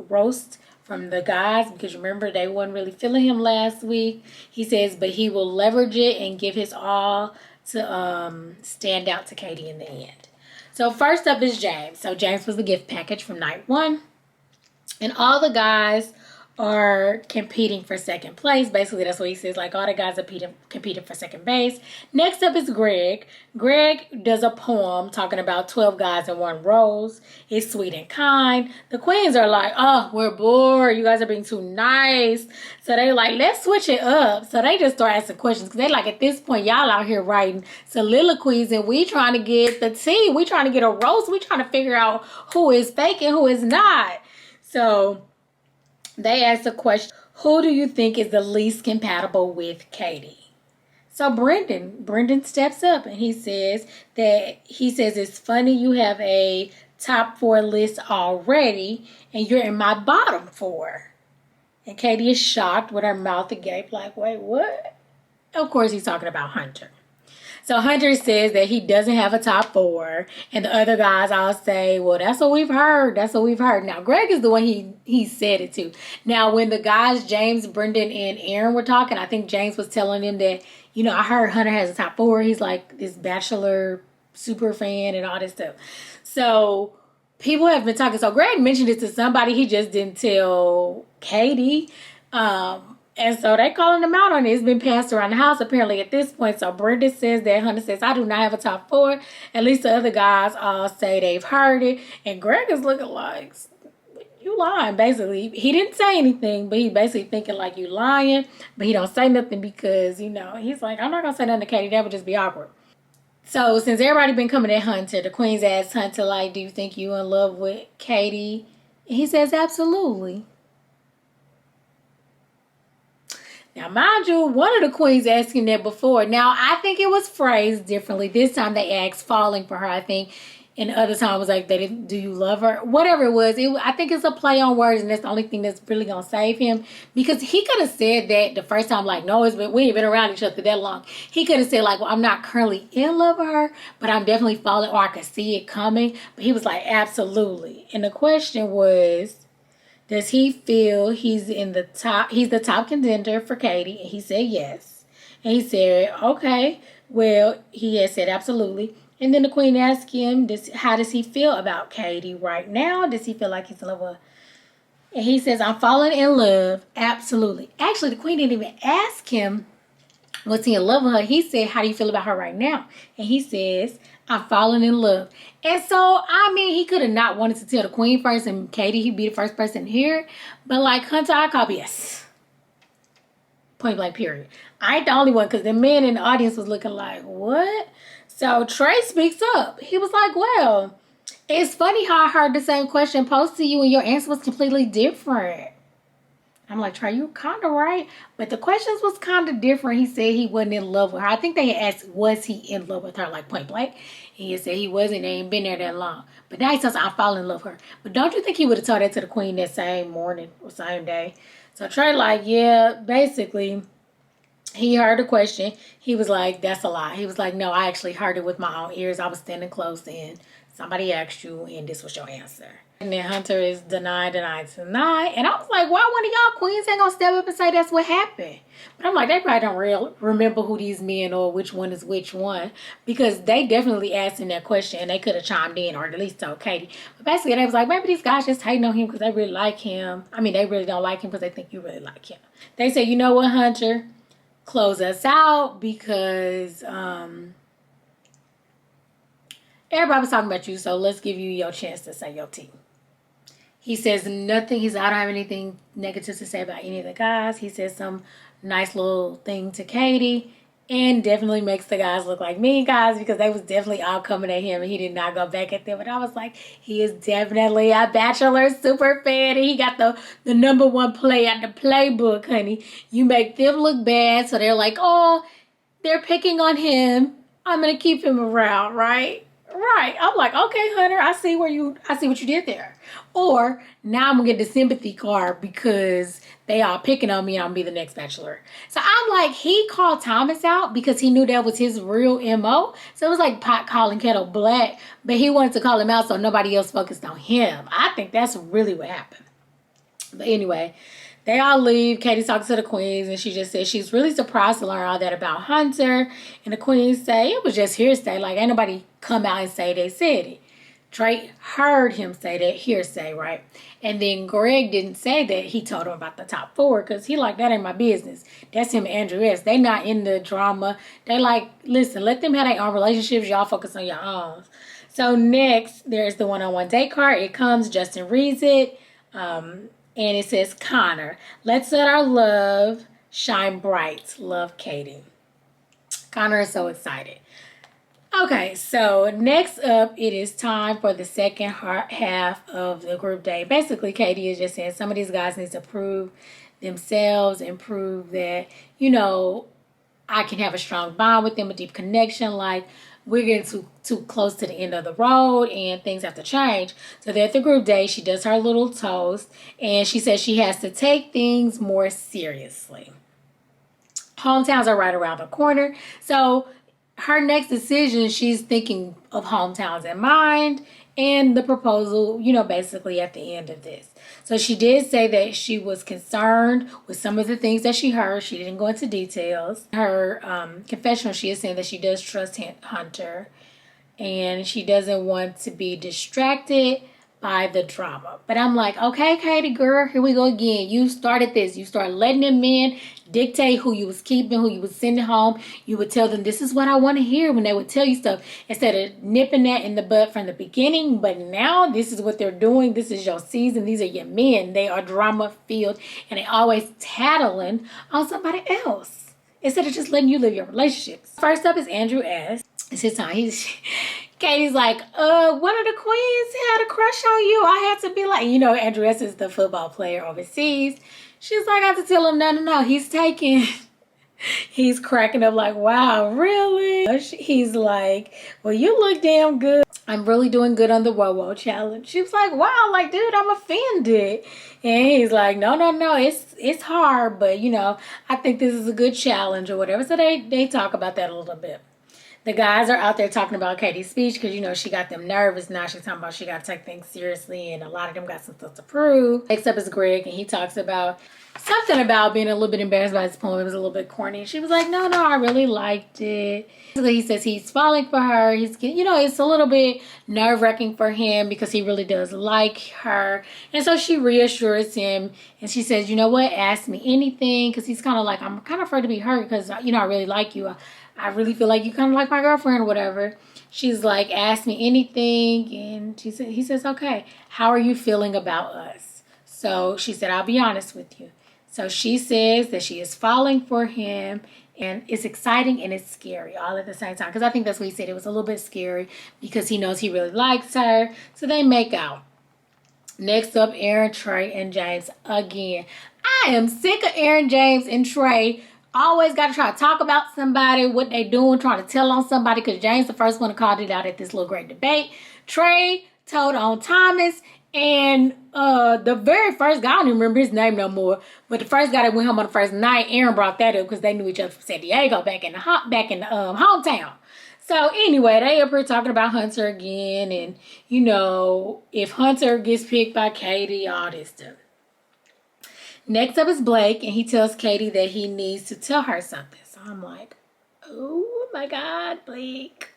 roast from the guys because remember they weren't really feeling him last week. He says, but he will leverage it and give his all to stand out to Katie in the end. So first up is James. So James was the gift package from night one. And all the guys are competing for second place. Basically, that's what he says. Like, all the guys are competing for second base. Next up is Greg. Greg does a poem talking about 12 guys and 1 rose. He's sweet and kind. The queens are like, oh, we're bored. You guys are being too nice. So they like, let's switch it up. So they just start asking questions. Because they like, at this point, y'all out here writing soliloquies. And we trying to get the tea. We trying to get a rose. We trying to figure out who is fake and who is not. So they asked the question, who do you think is the least compatible with Katie? So Brendan steps up and he says it's funny you have a top 4 list already and you're in my bottom 4. And Katie is shocked with her mouth agape like, wait, what? Of course he's talking about Hunter. So Hunter says that he doesn't have a top 4. And the other guys all say, well, that's what we've heard. That's what we've heard. Now, Greg is the one he said it to. Now, when the guys, James, Brendan, and Aaron were talking, I think James was telling him that, I heard Hunter has a top 4. He's like this Bachelor super fan and all this stuff. So people have been talking. So Greg mentioned it to somebody. He just didn't tell Katie. And so they calling him out on it. It's been passed around the house apparently at this point. So Brenda says that Hunter says, I do not have a top 4. At least the other guys all say they've heard it. And Greg is looking like, you lying, basically. He didn't say anything, but he basically thinking like you lying. But he don't say nothing because, he's like, I'm not going to say nothing to Katie. That would just be awkward. So since everybody been coming at Hunter, the queens asked Hunter, like, do you think you in love with Katie? And he says, absolutely. Now, mind you, one of the queens asked him that before. Now, I think it was phrased differently. This time they asked falling for her, I think. And the other time was like, do you love her? Whatever it was. I think it's a play on words, and that's the only thing that's really going to save him. Because he could have said that the first time, like, no, we ain't been around each other that long. He could have said, like, well, I'm not currently in love with her, but I'm definitely falling, or I could see it coming. But he was like, absolutely. And the question was, Does he feel he's the top contender for Katie? And he said yes. And he said, okay, well, he had said absolutely. And then the queen asked him, how does he feel about Katie right now? Does he feel like he's in love with her? And he says, I'm falling in love. Absolutely. Actually, the queen didn't even ask him, was he in love with her? He said, how do you feel about her right now? And he says, I'm falling in love. And so, I mean, he could have not wanted to tell the queen first, and Katie, he'd be the first person to hear it. But like Hunter, I call BS. Point blank, period. I ain't the only one, because the man in the audience was looking like, what? So Trey speaks up. He was like, well, it's funny how I heard the same question posed to you and your answer was completely different. I'm like, Trey, you're kind of right. But the questions was kind of different. He said he wasn't in love with her. I think they had asked, was he in love with her, like point blank? And he said he wasn't. They ain't been there that long. But now he says, I'm falling in love with her. But don't you think he would have told that to the queen that same morning or same day? So Trey like, yeah, basically, he heard the question. He was like, that's a lie. He was like, no, I actually heard it with my own ears. I was standing close in. Somebody asked you, and this was your answer. And then Hunter is deny. And I was like, why one of y'all queens ain't gonna step up and say that's what happened? But I'm like, they probably don't remember who these men or which one is which one. Because they definitely asked him that question, and they could have chimed in or at least told Katie. But basically, they was like, maybe these guys just hating on him because they really like him. I mean, they really don't like him because they think you really like him. They said, you know what, Hunter? Close us out because everybody was talking about you, so let's give you your chance to say your team. He says nothing. He said, I don't have anything negative to say about any of the guys. He says some nice little thing to Katie and definitely makes the guys look like mean guys because they was definitely all coming at him and he did not go back at them. But I was like, he is definitely a Bachelor super fan and he got the #1 play out the playbook, honey. You make them look bad, so they're like, oh, they're picking on him. I'm going to keep him around, right? Right. I'm like, okay, Hunter, I see what you did there. Or now I'm gonna get the sympathy card because they are picking on me and I'm gonna be the next Bachelor. So I'm like, he called Thomas out because he knew that was his real MO. So it was like pot calling kettle black, but he wanted to call him out so nobody else focused on him. I think that's really what happened. But anyway, they all leave. Katie's talking to the queens, and she just said she's really surprised to learn all that about Hunter. And the queens say it was just hearsay. Like, ain't nobody come out and say they said it. Trey heard him say that hearsay, right? And then Greg didn't say that he told him about the top 4 because he like, that ain't my business. That's him and Andrew S. They not in the drama. They like, listen, let them have their own relationships. Y'all focus on your own. So next, there's the one-on-one date card. It comes. Justin reads it. And it says, Connor, let's let our love shine bright. Love, Katie. Connor is so excited. Okay, so next up, it is time for the second half of the group date. Basically, Katie is just saying some of these guys need to prove themselves and prove that, you know, I can have a strong bond with them, a deep connection. Like, we're getting too close to the end of the road and things have to change. So they're at the group date. She does her little toast and she says she has to take things more seriously. Hometowns are right around the corner. So her next decision, she's thinking of hometowns in mind and the proposal, you know, basically at the end of this. So she did say that she was concerned with some of the things that she heard. She didn't go into details. Her confessional, she is saying that she does trust Hunter and she doesn't want to be distracted by the drama. But I'm like, okay, Katie, girl, here we go again. You started this. You started letting them in dictate who you was keeping, who you was sending home. You would tell them, this is what I want to hear when they would tell you stuff. Instead of nipping that in the bud from the beginning. But now this is what they're doing. This is your season. These are your men. They are drama-filled. And they always tattling on somebody else. Instead of just letting you live your relationships. First up is Andrew S. It's his time. Katie's like, one of the queens had a crush on you. I had to be like, you know, Andrew S. is the football player overseas. She's like, I have to tell him, no, he's taking. He's cracking up like, wow, really? He's like, well, you look damn good. I'm really doing good on the Whoa challenge. She was like, wow, like, dude, I'm offended. And he's like, no, it's hard, but, you know, I think this is a good challenge or whatever. So they talk about that a little bit. The guys are out there talking about Katie's speech because, you know, she got them nervous. Now she's talking about she got to take things seriously, and a lot of them got some stuff to prove. Next up is Greg, and he talks about something about being a little bit embarrassed by his poem. It was a little bit corny. She was like, no, I really liked it. He says he's falling for her. He's, you know, it's a little bit nerve-wracking for him because he really does like her. And so she reassures him, and she says, you know what, ask me anything, because he's kind of like, I'm kind of afraid to be hurt because, you know, I really like you. I really feel like you kind of like my girlfriend or whatever. She's like, ask me anything. And he says, okay, how are you feeling about us? So she said, I'll be honest with you. So she says that she is falling for him, and it's exciting and it's scary all at the same time. Because I think that's what he said. It was a little bit scary because he knows he really likes her. So they make out. Next up, Aaron, Trey, and James again. I am sick of Aaron, James, and Trey. Always got to try to talk about somebody, what they doing, trying to tell on somebody, because James the first one called it out at this little great debate. Trey told on Thomas, and the very first guy, I don't even remember his name no more, but the first guy that went home on the first night, Aaron brought that up because they knew each other from San Diego back in the hometown. So anyway, they up here talking about Hunter again, and you know, if Hunter gets picked by Katie, all this stuff. Next up is Blake, and he tells Katie that he needs to tell her something. So I'm like, oh my God, Blake.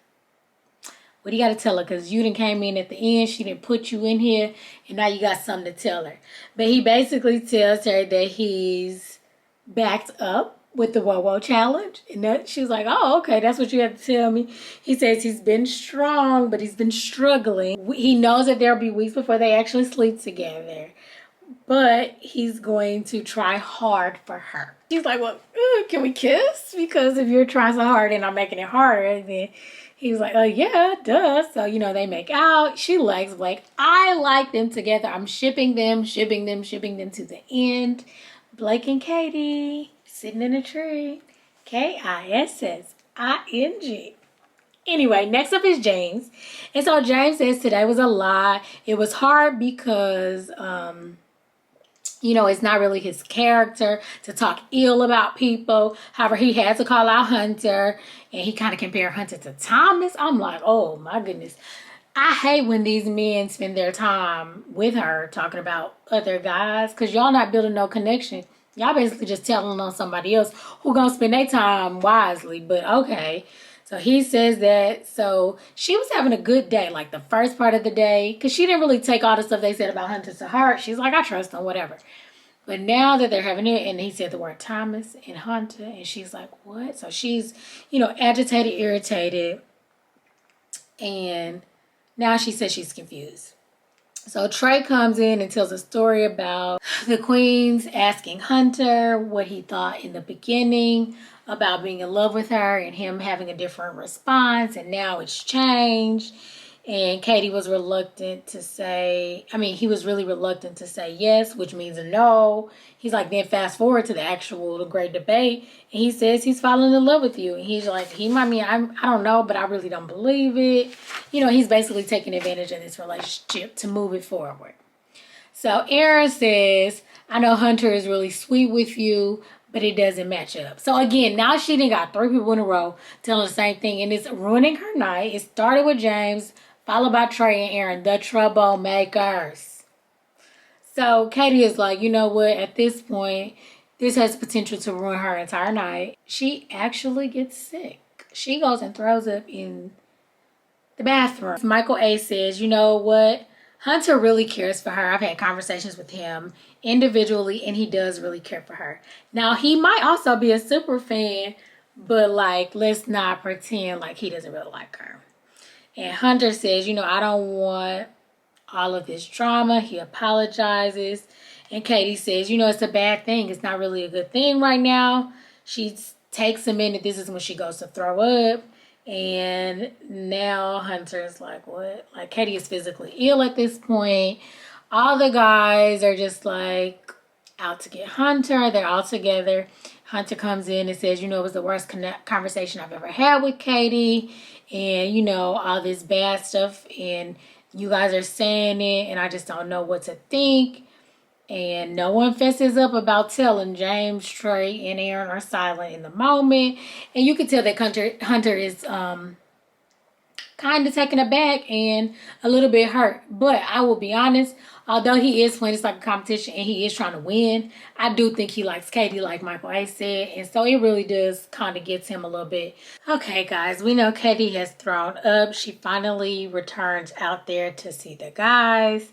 What do you got to tell her? Because you done came in at the end, she didn't put you in here, and now you got something to tell her. But he basically tells her that he's backed up with the Whoa challenge. And she's like, oh, okay, that's what you have to tell me. He says he's been strong, but he's been struggling. He knows that there'll be weeks before they actually sleep together. But he's going to try hard for her. She's like, well, can we kiss? Because if you're trying so hard and I'm making it harder, then he's like, oh, yeah, duh. So, you know, they make out. She likes Blake. I like them together. I'm shipping them to the end. Blake and Katie sitting in a tree. Kissing. Anyway, next up is James. And so James says today was a lie. It was hard because, you know, it's not really his character to talk ill about people. However, he had to call out Hunter, and he kind of compared Hunter to Thomas. I'm like, oh my goodness. I hate when these men spend their time with her talking about other guys, because y'all not building no connection. Y'all basically just telling on somebody else who gonna spend their time wisely, but okay. So he says that. So she was having a good day, like the first part of the day, because she didn't really take all the stuff they said about Hunter to heart. She's like, I trust him, whatever. But now that they're having it, and he said the word Thomas and Hunter, and she's like, what? So she's, you know, agitated, irritated, and now she says she's confused. So Trey comes in and tells a story about the queens asking Hunter what he thought in the beginning about being in love with her, and him having a different response, and now it's changed. And Katie was reluctant to say, he was really reluctant to say yes, which means a no. He's like, then fast forward to the great debate, and he says he's falling in love with you. And he's like, I don't know, but I really don't believe it. You know, he's basically taking advantage of this relationship to move it forward. So Aaron says, I know Hunter is really sweet with you, but it doesn't match up. So again, now she done got 3 people in a row telling the same thing, and it's ruining her night. It started with James, followed by Trey and Aaron, the troublemakers. So Katie is like, you know what? At this point, this has potential to ruin her entire night. She actually gets sick. She goes and throws up in the bathroom. Michael A. says, you know what? Hunter really cares for her. I've had conversations with him individually, and he does really care for her. Now, he might also be a super fan, but like, let's not pretend like he doesn't really like her. And Hunter says, you know, I don't want all of this drama. He apologizes. And Katie says, you know, it's a bad thing. It's not really a good thing right now. She takes a minute. This is when she goes to throw up. And now Hunter's like, what? Like, Katie is physically ill at this point. All the guys are just like out to get Hunter. They're all together. Hunter comes in and says, you know, it was the worst conversation I've ever had with Katie. And, you know, all this bad stuff. And you guys are saying it. And I just don't know what to think. And no one fesses up about telling. James, Trey, and Aaron are silent in the moment. And you can tell that Hunter is kind of taken aback and a little bit hurt. But I will be honest, although he is playing this like a competition and he is trying to win, I do think he likes Katie, like Michael A said. And so it really does kind of gets him a little bit. Okay, guys, we know Katie has thrown up. She finally returns out there to see the guys.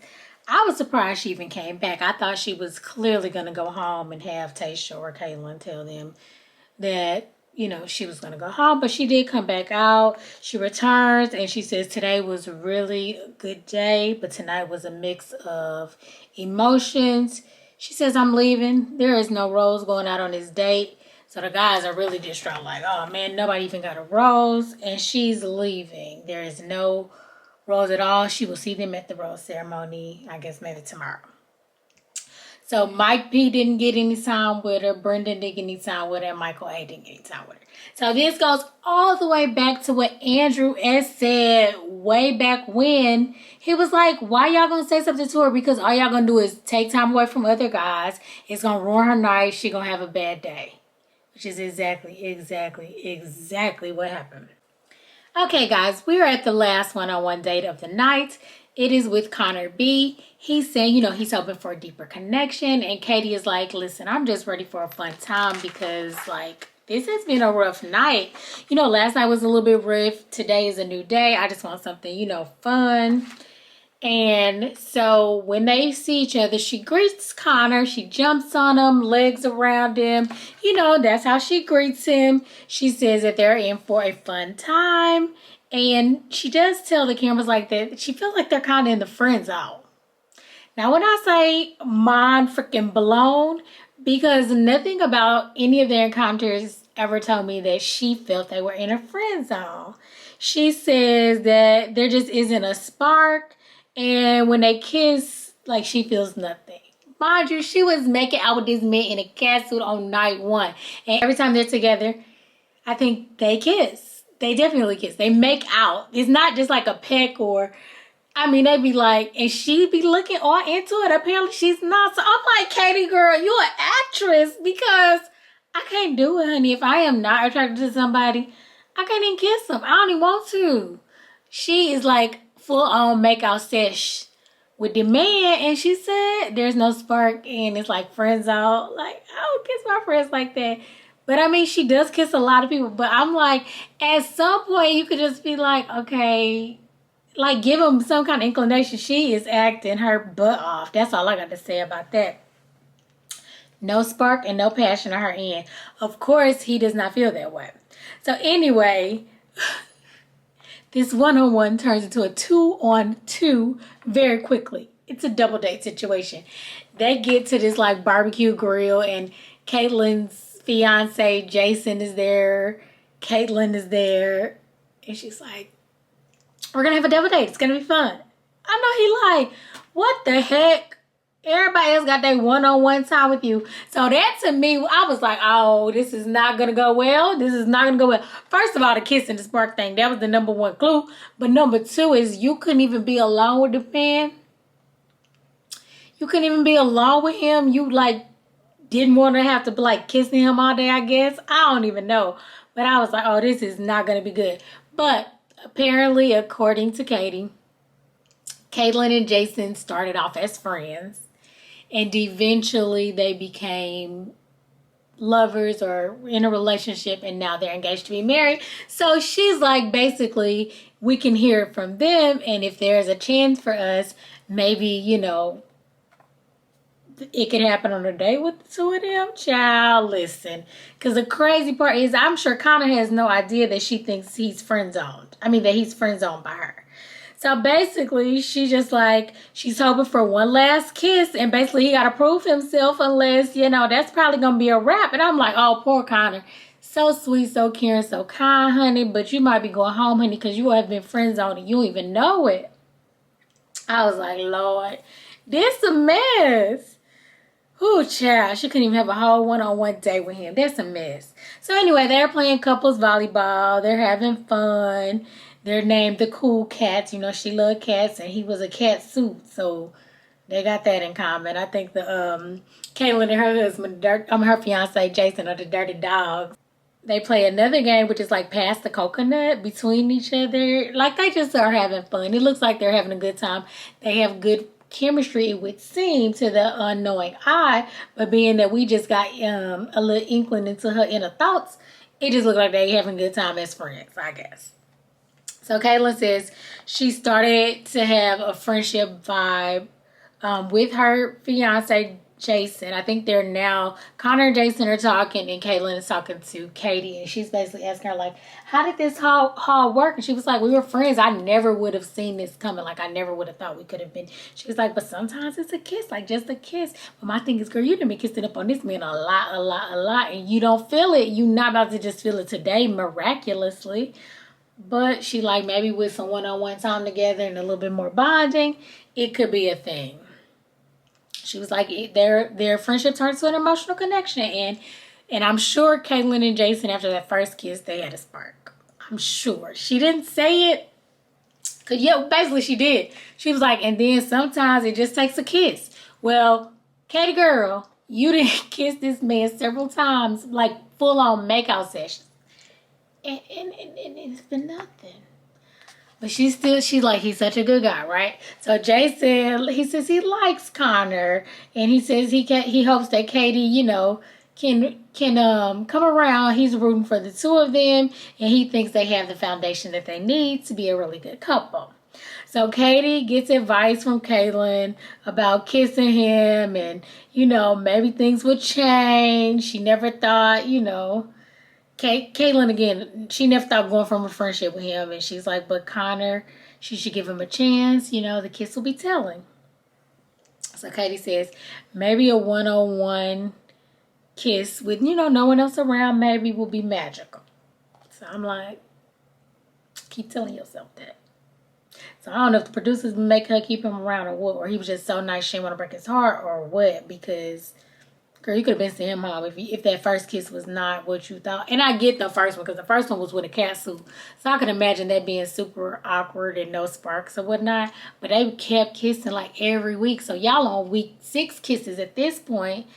I was surprised she even came back. I thought she was clearly going to go home and have Tasha or Caitlin tell them that, you know, she was going to go home. But she did come back out. She returns and she says today was really a good day, but tonight was a mix of emotions. She says, I'm leaving. There is no rose going out on this date. So the guys are really distraught, like, oh man, nobody even got a rose. And she's leaving. There is no rose at all. She will see them at the rose ceremony, I guess maybe tomorrow. So Mike P didn't get any time with her. Brendan didn't get any time with her. And Michael A didn't get any time with her. So this goes all the way back to what Andrew S said way back when. He was like, why y'all gonna say something to her? Because all y'all gonna do is take time away from other guys. It's gonna ruin her night. She gonna have a bad day. Which is exactly what happened. Okay, guys, we are at the last one-on-one date of the night. It is with Connor B. He's saying, you know, he's hoping for a deeper connection. And Katie is like, listen, I'm just ready for a fun time because, like, this has been a rough night. You know, last night was a little bit rough. Today is a new day. I just want something, you know, fun. And so when they see each other, she greets Connor. She jumps on him, legs around him. You know, that's how she greets him. She says that they're in for a fun time. And she does tell the cameras like that. She feels like they're kind of in the friend zone. Now, when I say mind freaking blown, because nothing about any of their encounters ever told me that she felt they were in a friend zone. She says that there just isn't a spark. And when they kiss, like, she feels nothing. Mind you, she was making out with this man in a cat suit on night one. And every time they're together, I think they kiss. They definitely kiss. They make out. It's not just like a peck or, I mean, they be like, and she be looking all into it. Apparently she's not. So I'm like, Katie, girl, you're an actress because I can't do it, honey. If I am not attracted to somebody, I can't even kiss them. I don't even want to. She is like, full-on make-out sesh with the man, and she said there's no spark, and it's like friends out. Like, I don't kiss my friends like that. But I mean, she does kiss a lot of people. But I'm like, at some point, you could just be like, okay, like give him some kind of inclination. She is acting her butt off. That's all I got to say about that. No spark and no passion on her end. Of course, he does not feel that way. So anyway, this one-on-one turns into a 2-on-2 very quickly. It's a double date situation. They get to this like barbecue grill and Caitlin's fiance Jason is there. Caitlin is there. And she's like, we're going to have a double date. It's going to be fun. I know he like, what the heck? Everybody else got their one-on-one time with you. So that to me, I was like, oh, this is not going to go well. This is not going to go well. First of all, the kiss and the spark thing, that was the number one clue. But number two is you couldn't even be alone with the man. You couldn't even be alone with him. You like didn't want to have to be like kissing him all day, I guess. I don't even know. But I was like, oh, this is not going to be good. But apparently, according to Katie, Caitlin and Jason started off as friends. And eventually they became lovers or in a relationship, and now they're engaged to be married. So she's like, basically, we can hear it from them. And if there's a chance for us, maybe, you know, it could happen on a date with the two of them. Child, listen. Because the crazy part is I'm sure Connor has no idea that she thinks he's friend zoned. I mean, that he's friend zoned by her. So basically, she just like, she's hoping for one last kiss. And basically, he got to prove himself unless, you know, that's probably going to be a wrap. And I'm like, oh, poor Connor. So sweet, so caring, so kind, honey. But you might be going home, honey, because you have been friend zoned and you don't even know it. I was like, Lord, this a mess. Ooh, child, she couldn't even have a whole one-on-one date with him. That's a mess. So anyway, they're playing couples volleyball. They're having fun. They're named the Cool Cats. You know, she loved cats, and he was a cat suit. So They got that in common. I think the Caitlyn and her husband, her fiance Jason, are the dirty dogs. They play another game, which is like pass the coconut between each other. Like, they just are having fun. It looks like they're having a good time. They have good chemistry, it would seem, to the unknowing eye. But being that we just got a little inkling into her inner thoughts, it just looked like they having a good time as friends, I guess. So Caitlyn says she started to have a friendship vibe with her fiance Jason. I think they're now, Connor and Jason are talking, and Caitlyn is talking to Katie, and she's basically asking her, like, how did this haul work? And she was like, we were friends. I never would have seen this coming. Like, I never would have thought we could have been. She was like, but sometimes it's a kiss, like just a kiss. But my thing is, girl, you've been kissing up on this man a lot, and you don't feel it. You're not about to just feel it today miraculously. But she like, maybe with some one-on-one time together and a little bit more bonding, it could be a thing. She was like, their friendship turned to an emotional connection. And I'm sure Caitlyn and Jason, after that first kiss, they had a spark. I'm sure. She didn't say it. Cause yeah, basically she did. She was like, and then sometimes it just takes a kiss. Well, Katie girl, you didn't kiss this man several times, like full-on makeout sessions. And it's been nothing. But she's like, he's such a good guy, right? So Jason, he says he likes Connor, and he says he hopes that Katie, you know, can come around. He's rooting for the two of them, and he thinks they have the foundation that they need to be a really good couple. So Katie gets advice from Caitlyn about kissing him, and, you know, maybe things would change. She never thought, you know, Caitlyn, again, she never thought going from a friendship with him, and she's like, but Connor, she should give him a chance, you know, the kiss will be telling. So Katie says, maybe a one-on-one kiss with, you know, no one else around maybe will be magical. So I'm like, keep telling yourself that. So I don't know if the producers make her keep him around or what, or he was just so nice she didn't want to break his heart or what, because girl, you could have been sent him home if that first kiss was not what you thought. And I get the first one, because the first one was with a cat suit. So I can imagine that being super awkward and no sparks or whatnot. But they kept kissing like every week. So y'all on week 6 kisses at this point.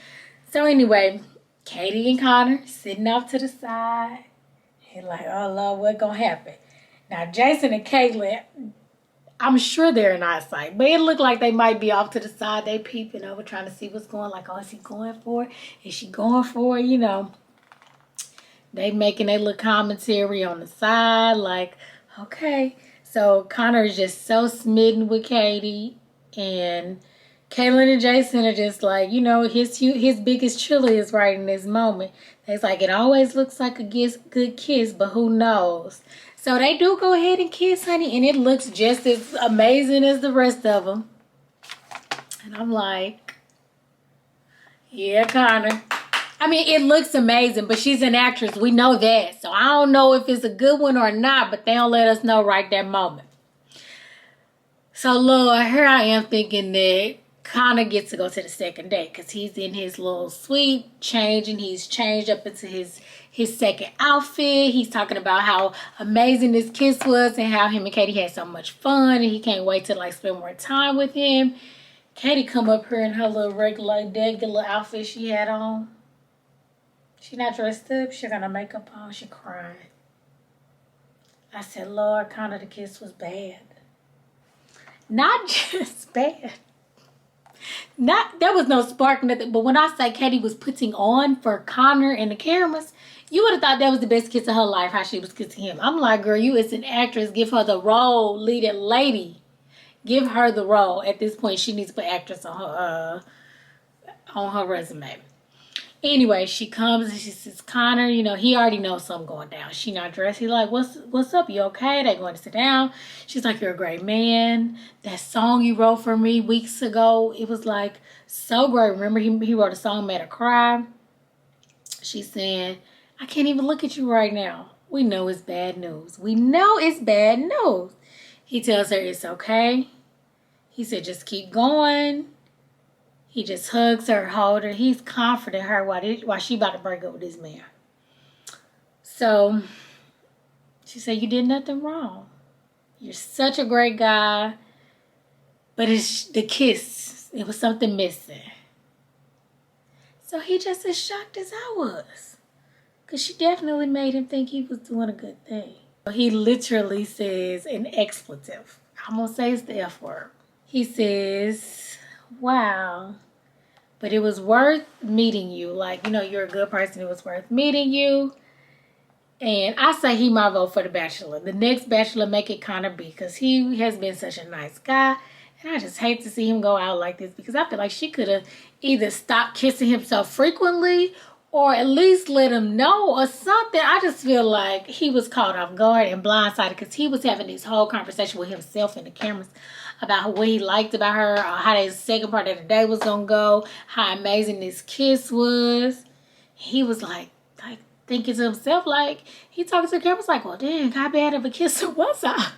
So anyway, Katie and Connor sitting off to the side. And like, oh Lord, what's going to happen? Now Jason and Caitlyn, I'm sure they're in eyesight, but it looked like they might be off to the side. They peeping over, trying to see what's going. Like, oh, is he going for it? Is she going for it? You know, they making their little commentary on the side. Like, okay. So Connor is just so smitten with Katie, and Caitlyn and Jason are just like, you know, his biggest chili is right in this moment. It's like, it always looks like a good kiss, but who knows? So they do go ahead and kiss, honey, and it looks just as amazing as the rest of them. And I'm like, yeah, Connor. I mean, it looks amazing, but she's an actress. We know that. So I don't know if it's a good one or not, but they don't let us know right that moment. So, Lord, here I am thinking that Connor gets to go to the second date, because he's in his little suite changing. He's changed up into his second outfit. He's talking about how amazing this kiss was and how him and Katie had so much fun, and he can't wait to like spend more time with him. Katie come up here in her little regular outfit she had on. She not dressed up. She got her makeup on. She crying. I said, Lord, Connor, the kiss was bad. Not just bad. There was no spark, nothing. But when I say Katie was putting on for Connor and the cameras, you would have thought that was the best kiss of her life, how she was kissing him. I'm like, girl, you as an actress, give her the role, leading lady. Give her the role. At this point, she needs to put actress on her resume. Anyway, she comes and she says, Connor, you know, he already knows something going down. She not dressed. He's like, what's up? You okay? They going to sit down. She's like, you're a great man. That song you wrote for me weeks ago, it was like so great. Remember, he wrote a song, made her cry. She's saying, I can't even look at you right now. We know it's bad news. We know it's bad news. He tells her it's okay. He said, just keep going. He just hugs her, holds her. He's comforting her while she about to break up with this man. So she said, you did nothing wrong. You're such a great guy. But it's the kiss It was something missing. So he just as shocked as I was. Because she definitely made him think he was doing a good thing. He literally says an expletive. I'm going to say it's the F word. He says, wow, but it was worth meeting you. Like, you know, you're a good person. It was worth meeting you. And I say he might vote for the Bachelor. The next Bachelor, make it Connor B. Because he has been such a nice guy. And I just hate to see him go out like this. Because I feel like she could have either stopped kissing him so frequently or at least let him know or something. I just feel like he was caught off guard and blindsided because he was having this whole conversation with himself and the cameras about what he liked about her, or how the second part of the day was going to go, how amazing this kiss was. He was like thinking to himself, like, he talking to the cameras like, well, dang, how bad of a kisser was I?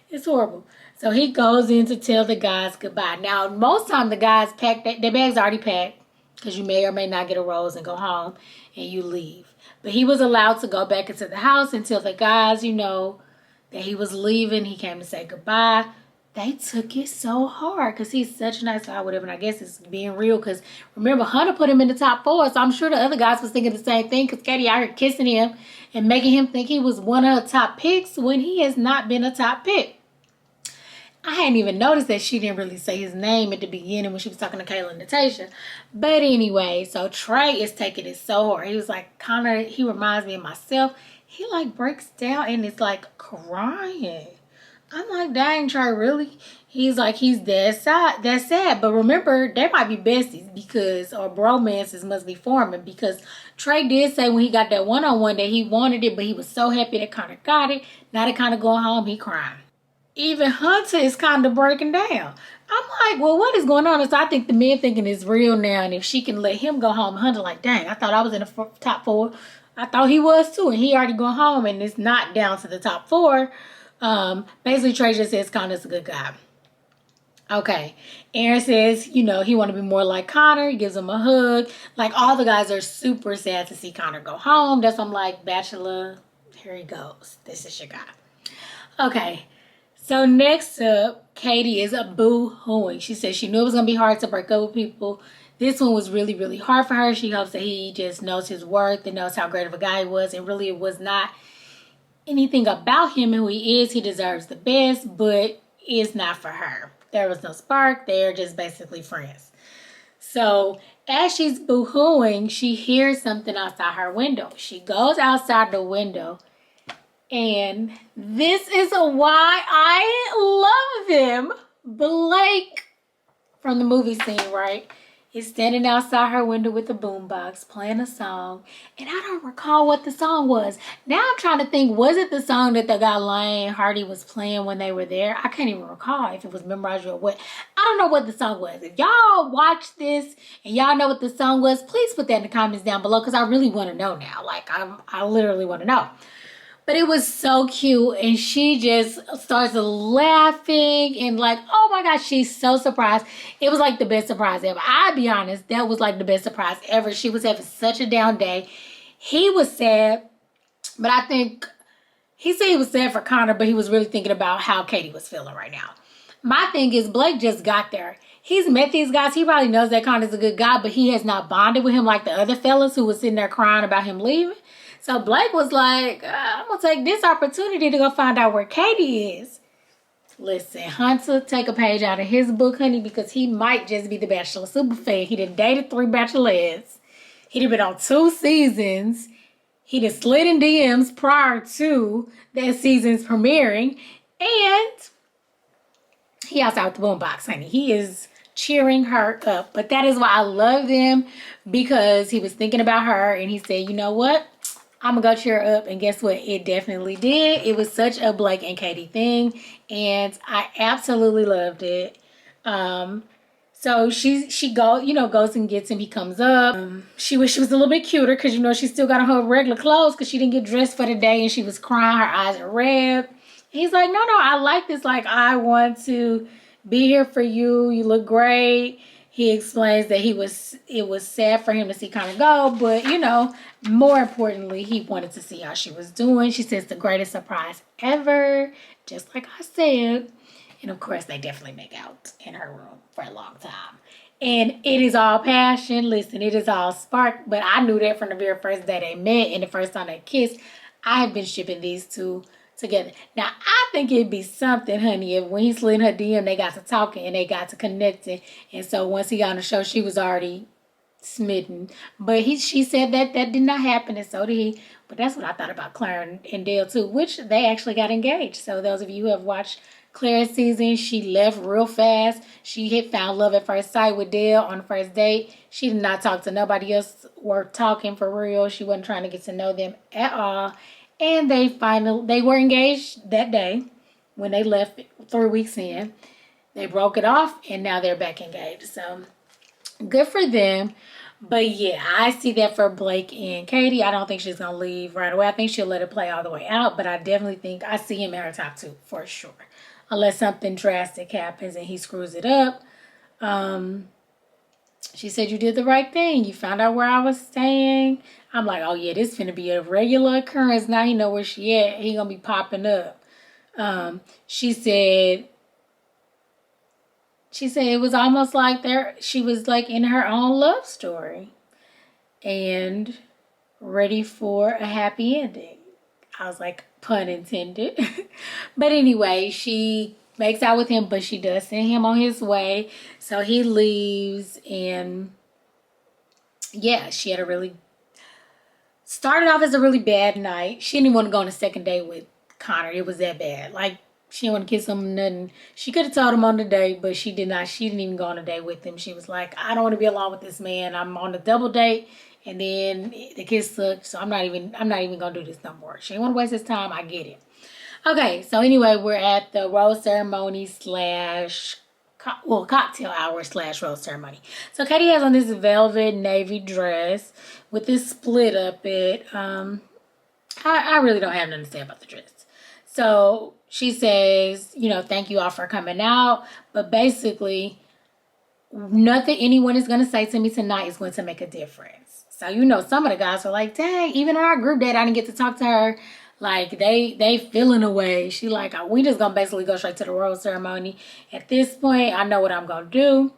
It's horrible. So he goes in to tell the guys goodbye. Now, most time the guys pack, their bags already packed. Because you may or may not get a rose and go home and you leave. But he was allowed to go back into the house until the guys, you know, that he was leaving. He came to say goodbye. They took it so hard because he's such a nice guy, whatever. And I guess it's being real because, remember, Hunter put him in the top 4. So I'm sure the other guys was thinking the same thing because Katie out here kissing him and making him think he was one of her top picks when he has not been a top pick. I hadn't even noticed that she didn't really say his name at the beginning when she was talking to Kayla and Natasha. But anyway, so Trey is taking it so hard. He was like, Connor, he reminds me of myself. He like breaks down and is like crying. I'm like, dang, Trey, really? He's like, he's that sad. But remember, they might be besties because, or bromances must be forming because Trey did say when he got that one-on-one that he wanted it, but he was so happy that Connor got it. Now that Connor going home, he crying. Even Hunter is kind of breaking down. I'm like, well, what is going on? And so I think the men thinking it's real now. And if she can let him go home, Hunter like, dang, I thought I was in the top 4. I thought he was too. And he already going home and it's not down to the top 4. Basically, Trey just says Connor's a good guy. Okay. Aaron says, you know, he want to be more like Connor. He gives him a hug. Like, all the guys are super sad to see Connor go home. That's why I'm like, Bachelor, here he goes. This is your guy. Okay. So next up, Katie is a boo-hooing. She said she knew it was going to be hard to break up with people. This one was really, really hard for her. She hopes that he just knows his worth and knows how great of a guy he was. And really, it was not anything about him and who he is. He deserves the best, but it's not for her. There was no spark. They're just basically friends. So as she's boo-hooing, she hears something outside her window. She goes outside the window. And this is why I love him. Blake from the movie scene, right, is standing outside her window with a boombox playing a song. And I don't recall what the song was. Now I'm trying to think, was it the song that the guy Lane Hardy was playing when they were there? I can't even recall if it was Memorize or what. I don't know what the song was. If y'all watch this and y'all know what the song was, please put that in the comments down below because I really want to know now. Like, I literally want to know. But it was so cute, and she just starts laughing and like, oh my gosh, she's so surprised. It was like the best surprise ever. I'll be honest, that was like the best surprise ever. She was having such a down day. He was sad, but I think he said he was sad for Connor, but he was really thinking about how Katie was feeling right now. My thing is, Blake just got there. He's met these guys. He probably knows that Connor's a good guy, but he has not bonded with him like the other fellas who was sitting there crying about him leaving. So Blake was like, I'm going to take this opportunity to go find out where Katie is. Listen, Hunter, take a page out of his book, honey, because he might just be the Bachelor superfan. He done dated 3 bachelorettes. He done been on 2 seasons. He done slid in DMs prior to that season's premiering. And he outside with the boombox, honey. He is cheering her up. But that is why I love him, because he was thinking about her and he said, you know what? I'm going to go cheer her up. And guess what? It definitely did. It was such a Blake and Katie thing. And I absolutely loved it. So she goes and gets him. He comes up. She wished she was a little bit cuter because, you know, she still got on her regular clothes because she didn't get dressed for the day and she was crying. Her eyes are red. And he's like, no, I like this. Like, I want to be here for you. You look great. He explains that it was sad for him to see Connor go, but, you know, more importantly, he wanted to see how she was doing. She says the greatest surprise ever, just like I said. And of course, they definitely make out in her room for a long time. And it is all passion. Listen, it is all spark. But I knew that from the very first day they met and the first time they kissed. I have been shipping these two together. Now, I think it'd be something, honey, if when he slid in her DM, they got to talking and they got to connecting. And so once he got on the show, she was already smitten. But she said that did not happen, and so did he. But that's what I thought about Claire and Dale, too, which they actually got engaged. So those of you who have watched Claire's season, she left real fast. She found love at first sight with Dale on the first date. She did not talk to nobody else worth talking for real. She wasn't trying to get to know them at all. And they were engaged that day when they left 3 weeks in. They broke it off, and now they're back engaged. So good for them. But yeah, I see that for Blake and Katie. I don't think she's going to leave right away. I think she'll let it play all the way out. But I definitely think I see him in her top 2 for sure. Unless something drastic happens and he screws it up. She said, you did the right thing. You found out where I was staying. I'm like, oh yeah, this finna be a regular occurrence. Now he know where she at. He gonna be popping up. She said it was almost like she was like in her own love story and ready for a happy ending. I was like, pun intended. But anyway, she makes out with him, but she does send him on his way. So he leaves, and yeah, she had started off as a really bad night. She didn't even want to go on a second date with Connor. It was that bad. Like, she didn't want to kiss him, nothing. She could have told him on the date, but she did not. She didn't even go on a date with him. She was like, I don't want to be alone with this man. I'm on a double date, and then the kiss sucked, so I'm not even gonna do this no more. She didn't want to waste his time. I get it. Okay, so anyway, we're at the rose ceremony cocktail hour / rose ceremony. So Katie has on this velvet navy dress with this split up it. I really don't have nothing to say about the dress. So she says, thank you all for coming out. But basically, nothing anyone is going to say to me tonight is going to make a difference. So, some of the guys are like, dang, even on our group date, I didn't get to talk to her. Like, they feeling away. She like, we just going to basically go straight to the rose ceremony. At this point, I know what I'm going to do.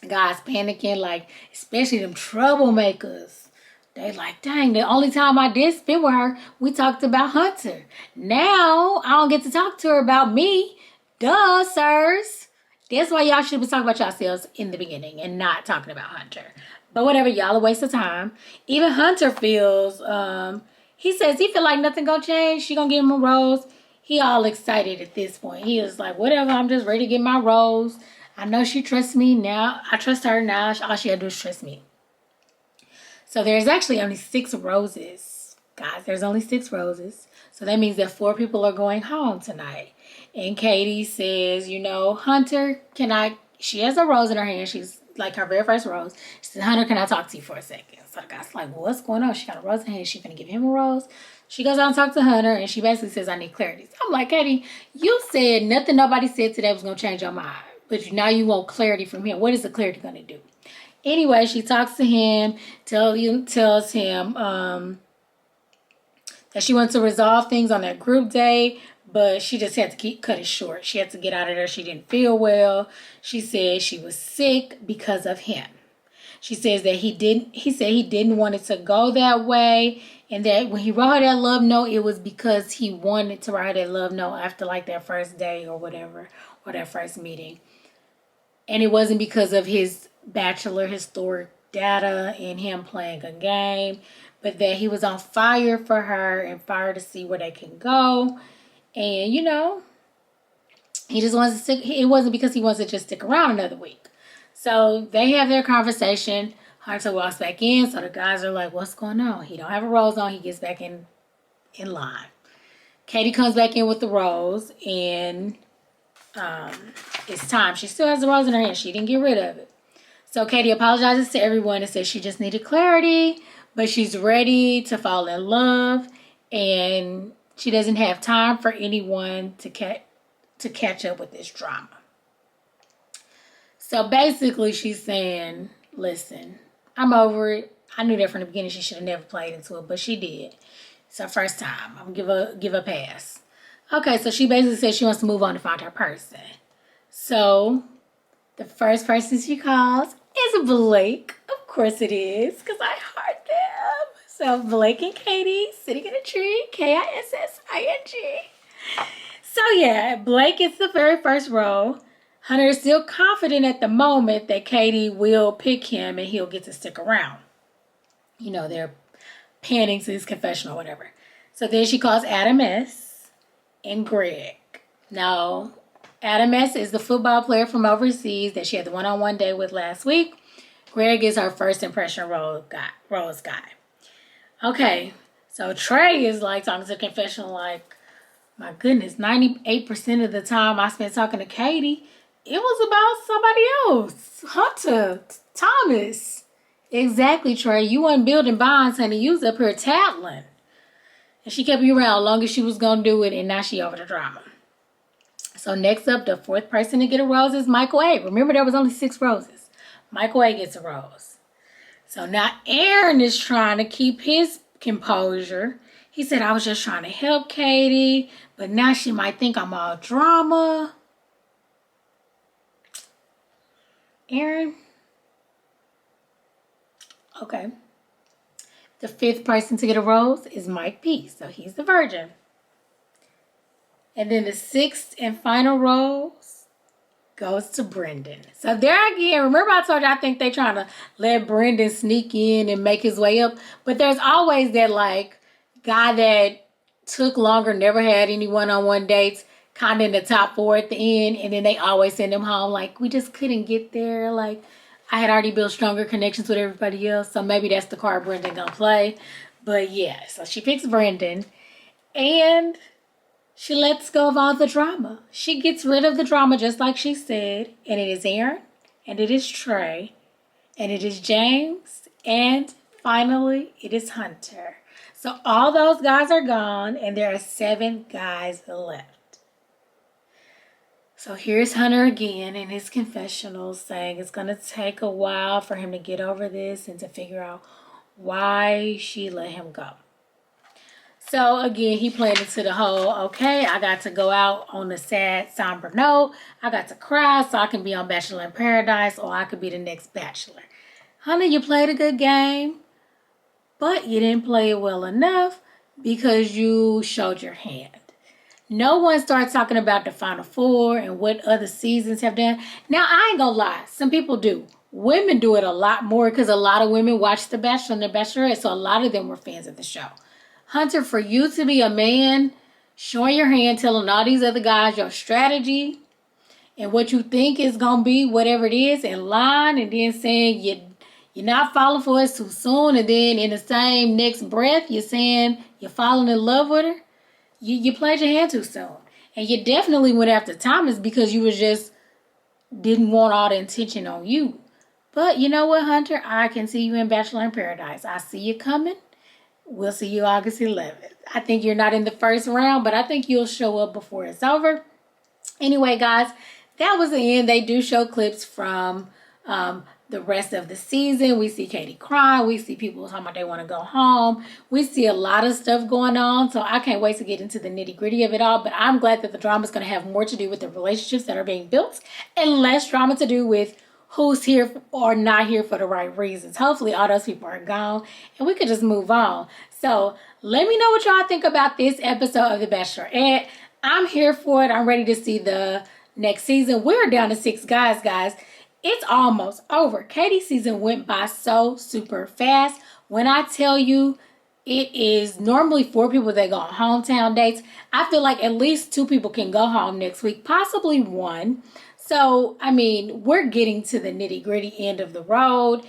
Guys panicking, like, especially them troublemakers. They like, dang, the only time I did spend with her, we talked about Hunter. Now, I don't get to talk to her about me. Duh, sirs. That's why y'all should be talking about yourselves in the beginning and not talking about Hunter. But whatever, y'all a waste of time. Even Hunter feels, he says he feel like nothing gonna change. She gonna give him a rose. He all excited at this point. He is like, whatever, I'm just ready to get my rose. I know she trusts me now. I trust her now. All she had to do is trust me. So there's actually only 6 roses. Guys, there's only 6 roses. So that means that 4 people are going home tonight. And Katie says, Hunter, she has a rose in her hand. She's like her very first rose. She said, Hunter, can I talk to you for a second? So the guy's like, well, what's going on? She got a rose in her hand. She's going to give him a rose. She goes out and talks to Hunter, and she basically says, I need clarity. So I'm like, Katie, you said nothing nobody said today was going to change your mind. But now you want clarity from him. What is the clarity going to do? Anyway, she talks to him, tells him that she wants to resolve things on that group day, but she just had to cut it short. She had to get out of there. She didn't feel well. She said she was sick because of him. She says that he said he didn't want it to go that way, and that when he wrote her that love note, it was because he wanted to write her that love note after like that first day or whatever, or that first meeting. And it wasn't because of his Bachelor historic data and him playing a game, but that he was on fire for her and fire to see where they can go. And, he just wants to stick. It wasn't because he wants to just stick around another week. So they have their conversation. Hunter walks back in. So the guys are like, what's going on? He don't have a rose on. He gets back in line. Katie comes back in with the rose, and it's time. She still has the rose in her hand. She didn't get rid of it. So Katie apologizes to everyone and says she just needed clarity, but she's ready to fall in love, and she doesn't have time for anyone to catch up with this drama. So basically she's saying, listen, I'm over it. I knew that from the beginning. She should have never played into it, but she did. It's her first time. I'm gonna give a pass. Okay, so she basically said she wants to move on to find her person. So the first person she calls is Blake. Of course it is, because I heart them. So Blake and Katie sitting in a tree, Kissing. So yeah, Blake is the very first row. Hunter is still confident at the moment that Katie will pick him and he'll get to stick around. You know, they're panning to his confession or whatever. So then she calls Adam S. and Greg. Now, Adam S. is the football player from overseas that she had the one-on-one date with last week. Greg is her first impression Rose guy. Okay, so Trey is like talking to the confessional like, my goodness, 98% of the time I spent talking to Katie, it was about somebody else. Hunter, Thomas. Exactly, Trey. You weren't building bonds, honey. You was up here tattling. And she kept you around long as she was going to do it, and now she over the drama. So next up, the fourth person to get a rose is Michael A. Remember, there was only 6 roses. Michael A gets a rose. So now Aaron is trying to keep his composure. He said, I was just trying to help Katie, but now she might think I'm all drama. Aaron? Okay. The 5th person to get a rose is Mike P. So he's the virgin. And then the 6th and final rose goes to Brendan. So there again, remember I told you I think they trying to let Brendan sneak in and make his way up. But there's always that like guy that took longer, never had any one-on-one dates, kind of in the top 4 at the end. And then they always send him home like, we just couldn't get there. Like, I had already built stronger connections with everybody else. So maybe that's the card Brendan gonna play. But yeah, so she picks Brendan. And she lets go of all the drama. She gets rid of the drama just like she said. And it is Aaron. And it is Trey. And it is James. And finally, it is Hunter. So all those guys are gone. And there are 7 guys left. So here's Hunter again in his confessional saying it's going to take a while for him to get over this and to figure out why she let him go. So again, he played into the whole, okay, I got to go out on a sad, somber note. I got to cry so I can be on Bachelor in Paradise or I could be the next Bachelor. Honey, you played a good game, but you didn't play it well enough because you showed your hand. No one starts talking about the Final 4 and what other seasons have done. Now, I ain't gonna lie. Some people do. Women do it a lot more because a lot of women watch The Bachelor and The Bachelorette, so a lot of them were fans of the show. Hunter, for you to be a man, showing your hand, telling all these other guys your strategy and what you think is going to be, whatever it is, and lying and then saying you're not falling for us too soon, and then in the same next breath, you're saying you're falling in love with her. You played your hand too soon. And you definitely went after Thomas because you was just didn't want all the attention on you. But you know what, Hunter? I can see you in Bachelor in Paradise. I see you coming. We'll see you August 11th. I think you're not in the first round, but I think you'll show up before it's over. Anyway, guys, that was the end. They do show clips from the rest of the season. We see Katie cry. We see people talking about they want to go home. We see a lot of stuff going on. So I can't wait to get into the nitty gritty of it all. But I'm glad that the drama is going to have more to do with the relationships that are being built and less drama to do with who's here or not here for the right reasons. Hopefully all those people are gone and we could just move on. So let me know what y'all think about this episode of The Bachelorette. I'm here for it. I'm ready to see the next season. We're down to 6 guys. It's almost over. Katie's season went by so super fast. When I tell you it is normally 4 people that go on hometown dates, I feel like at least 2 people can go home next week, possibly 1. So, I mean, we're getting to the nitty gritty end of the road.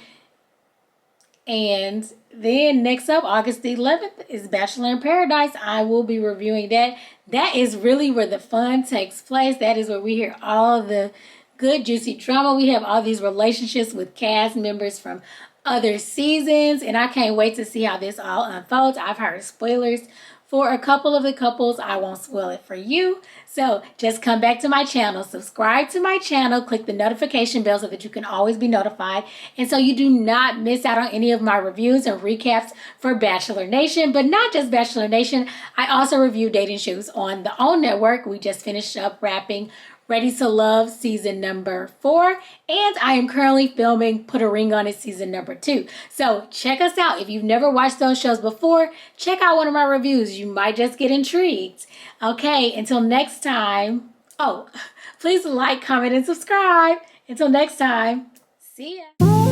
And then next up, August 11th is Bachelor in Paradise. I will be reviewing that. That is really where the fun takes place. That is where we hear all the good, juicy drama. We have all these relationships with cast members from other seasons. And I can't wait to see how this all unfolds. I've heard spoilers for a couple of the couples. I won't spoil it for you. So just come back to my channel, subscribe to my channel, click the notification bell so that you can always be notified. And so you do not miss out on any of my reviews and recaps for Bachelor Nation. But not just Bachelor Nation, I also review dating shows on the OWN network. We just finished up wrapping Ready to Love season number 4, and I am currently filming Put a Ring on It season number 2. So check us out. If you've never watched those shows before, check out one of my reviews. You might just get intrigued. Okay, until next time. Oh, please like, comment, and subscribe. Until next time, see ya.